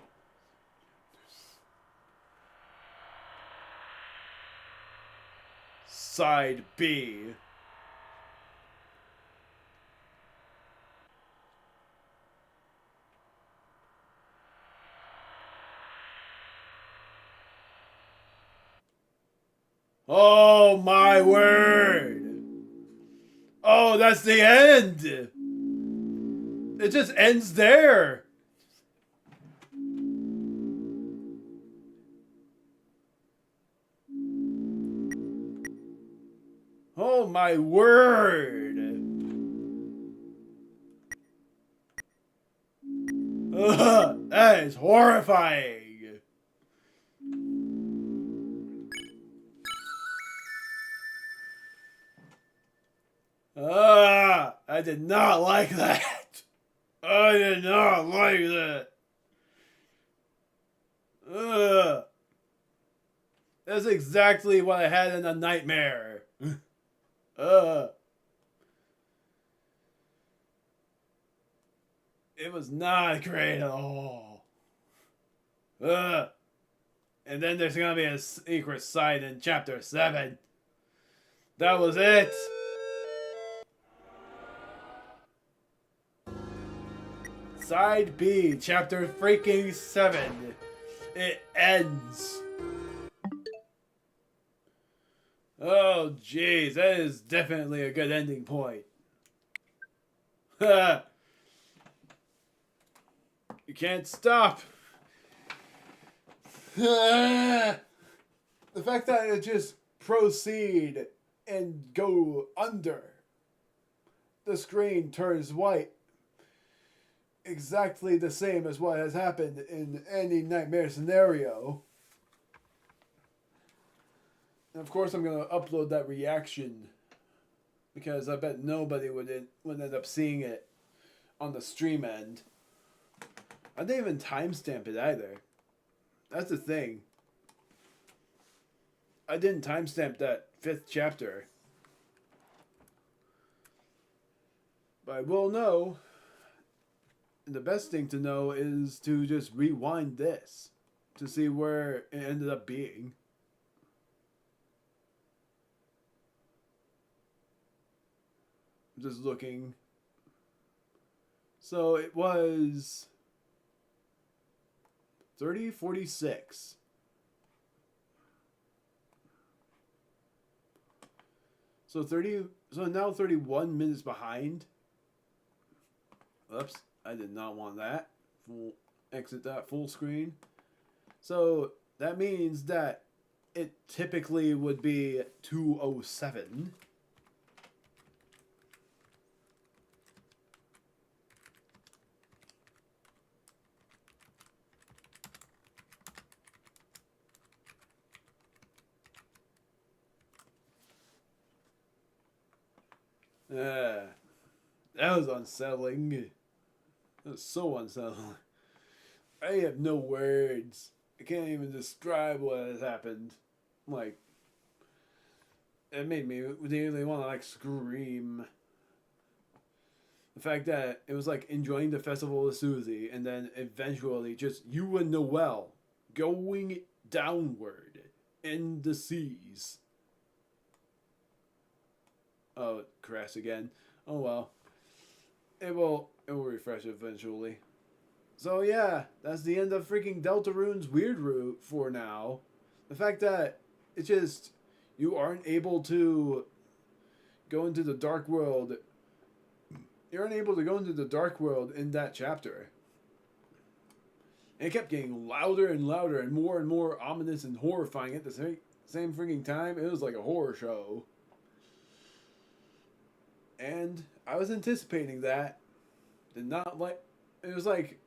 Side B. Oh my word! Oh, that's the end! It just ends there! Oh my word! Ugh, that is horrifying! I did not like that. I did not like that. Ugh. That's exactly what I had in a nightmare. Ugh. It was not great at all. Ugh. And then there's gonna be a secret side in chapter 7. That was it. Side B, chapter freaking 7. It ends. Oh, jeez, that is definitely a good ending point. You can't stop. The fact that it just proceed and go under. The screen turns white. Exactly the same as what has happened in any nightmare scenario. And of course I'm going to upload that reaction. Because I bet nobody would end up seeing it on the stream end. I didn't even timestamp it either. That's the thing. I didn't timestamp that 5th chapter. But I will know. And the best thing to know is to just rewind this. To see where it ended up being. I'm just looking. So it was 30:46. So now 31 minutes behind. Oops, I did not want that. Exit that full screen. So that means that it typically would be 2:07. That was unsettling. That was so unsettling. I have no words. I can't even describe what has happened. Like, it made me really want to like scream. The fact that it was like enjoying the festival with Susie, and then eventually just you and Noelle going downward in the seas. Oh, it crashed again. Oh well. It will refresh eventually. So yeah, that's the end of freaking Deltarune's Weird Route for now. The fact that it's just you aren't able to go into the dark world. You aren't able to go into the dark world in that chapter. And it kept getting louder and louder and more ominous and horrifying at the same freaking time. It was like a horror show. And I was anticipating that. Did not like... It was like...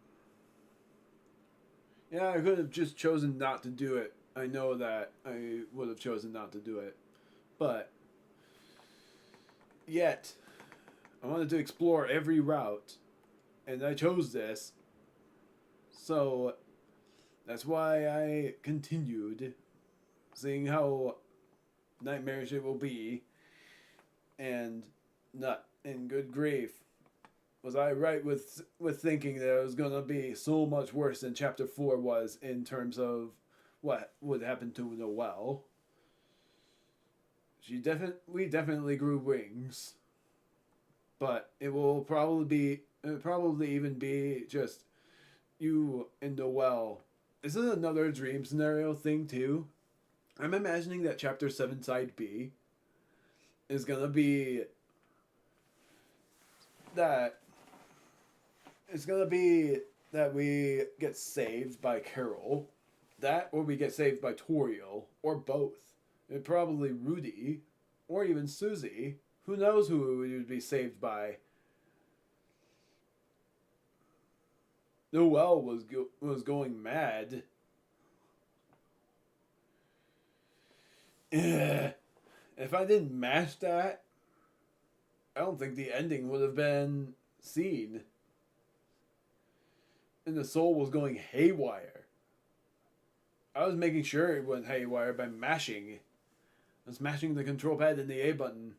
Yeah, I could have just chosen not to do it. I know that I would have chosen not to do it. But... Yet... I wanted to explore every route. And I chose this. So... That's why I continued. Seeing how nightmarish it will be. And... Nut in good grief. Was I right with thinking that it was going to be so much worse than Chapter 4 was in terms of what would happen to Noelle? We definitely grew wings. But it will probably even be just you and Noelle. Is it another dream scenario thing too? I'm imagining that Chapter 7 Side B is going to be that it's gonna be that we get saved by Carol, that or we get saved by Toriel, or both. And probably Rudy, or even Susie. Who knows who we would be saved by? Noelle was going mad. If I didn't mash that, I don't think the ending would have been seen. and the soul was going haywire. I was making sure it went haywire by mashing. I was mashing the control pad and the A button.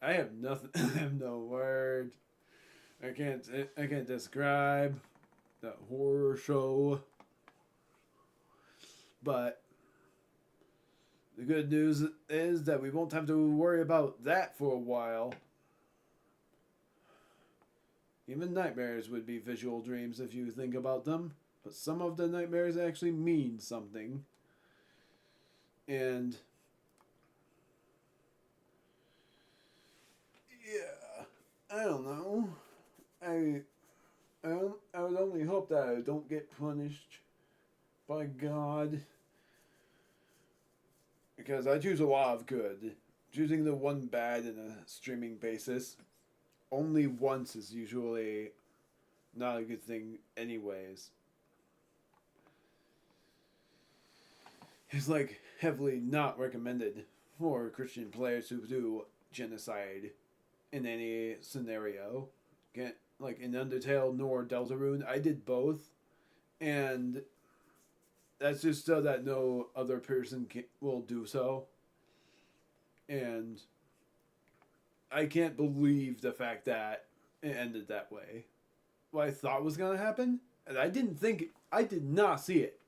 I have nothing. I have no words. I can't describe that horror show. But the good news is that we won't have to worry about that for a while. Even nightmares would be visual dreams if you think about them. But some of the nightmares actually mean something. And yeah, I don't know. I would only hope that I don't get punished by God. Because I choose a lot of good. Choosing the one bad in a streaming basis only once is usually not a good thing anyways. It's like heavily not recommended for Christian players who do genocide in any scenario. Like in Undertale nor Deltarune, I did both, and that's just so that no other person will do so. And I can't believe the fact that it ended that way. What I thought was gonna happen, and I did not see it.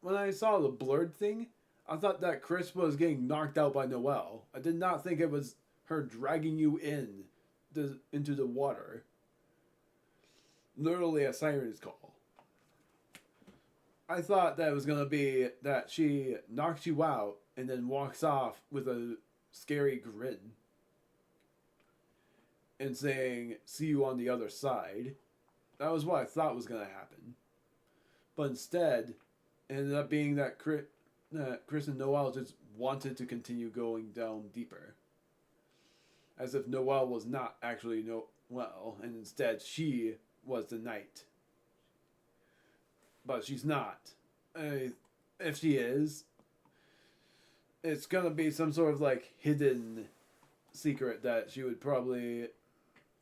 When I saw the blurred thing, I thought that Chris was getting knocked out by Noelle. I did not think it was her dragging you into the water. Literally a siren's call. I thought that it was going to be that she knocks you out and then walks off with a scary grin and saying, "See you on the other side." That was what I thought was going to happen. But instead, it ended up being that Chris and Noelle just wanted to continue going down deeper. As if Noelle was not actually Noelle, and instead she was the knight. But she's not. If she is, it's gonna be some sort of like hidden secret that she would probably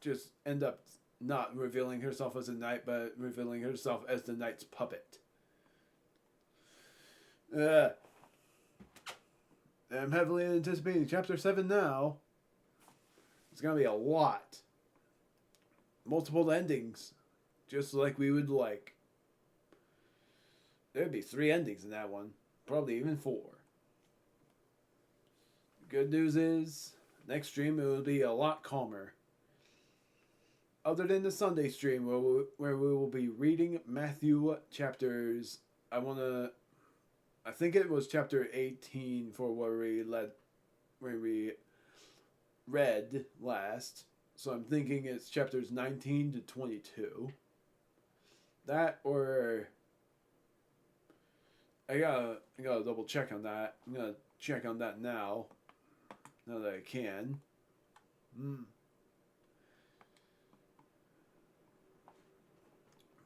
just end up not revealing herself as a knight, but revealing herself as the knight's puppet. I'm heavily anticipating Chapter 7 now. It's gonna be a lot. Multiple endings. Just like we would like. There'd be 3 endings in that one. Probably even 4. Good news is, next stream it will be a lot calmer. Other than the Sunday stream where we will be reading Matthew chapters. I think it was chapter 18 for where we read last. So I'm thinking it's chapters 19 to 22. That or I gotta double check on that. I'm gonna check on that now that I can.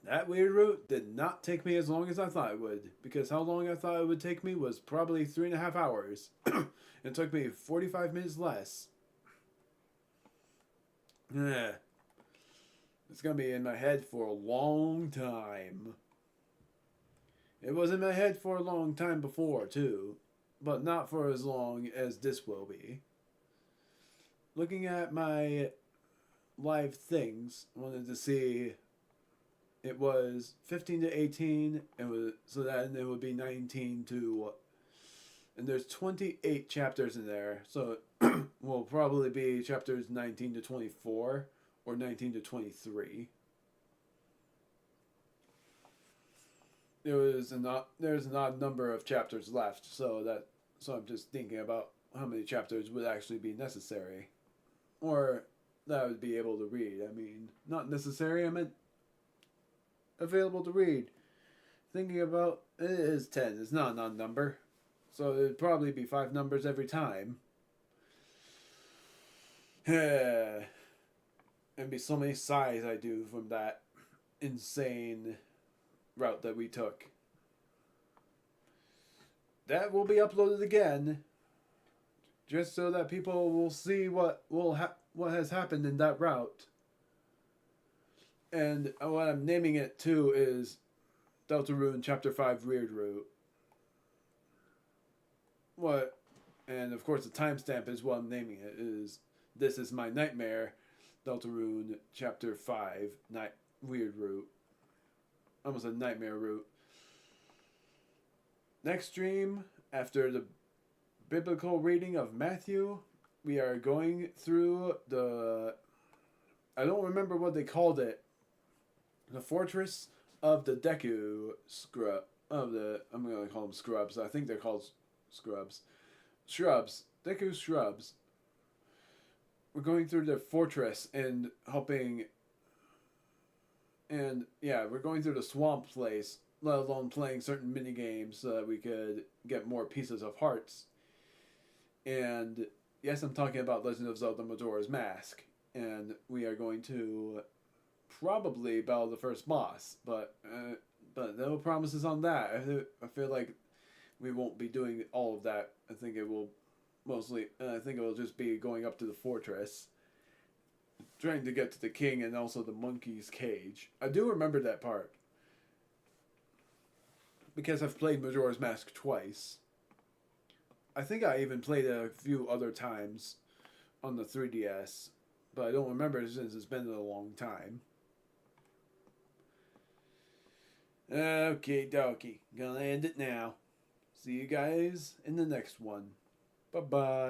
That weird route did not take me as long as I thought it would, because how long I thought it would take me was probably 3.5 hours. It took me 45 minutes less. Yeah. It's gonna be in my head for a long time. It was in my head for a long time before, too. But not for as long as this will be. Looking at my live things, I wanted to see... It was 15 to 18, so then it would be 19 to... And there's 28 chapters in there, so it will probably be chapters 19 to 24, or 19 to 23. There's an odd number of chapters left, so I'm just thinking about how many chapters would actually be necessary. Or that I would be able to read. I mean, not necessary, I meant available to read. Thinking about, it is 10, it's not an odd number. So it'd probably be 5 numbers every time. There'd be so many sighs I do from that insane route that we took. That will be uploaded again, just so that people will see what what has happened in that route. And what I'm naming it too is Deltarune Chapter 5 Weird Route. What, and of course the timestamp is what I'm naming it, is This Is My Nightmare, Deltarune Chapter 5 Weird Route. Almost a nightmare route. Next stream, after the biblical reading of Matthew, we are going through the, I don't remember what they called it, the fortress of the Deku scrub, of the, I'm going to call them scrubs, I think they're called scrubs. Shrubs. Deku shrubs. We're going through the fortress and helping, and yeah, we're going through the swamp place, let alone playing certain mini games so that we could get more pieces of hearts. And yes, I'm talking about Legend of Zelda Majora's Mask, and we are going to probably battle the first boss, but no promises on that. I feel like we won't be doing all of that. I think it will just be going up to the fortress, trying to get to the king and also the monkey's cage. I do remember that part, because I've played Majora's Mask twice. I think I even played it a few other times on the 3DS, but I don't remember since it's been a long time. Okay, dokie. Gonna end it now. See you guys in the next one. Bye-bye.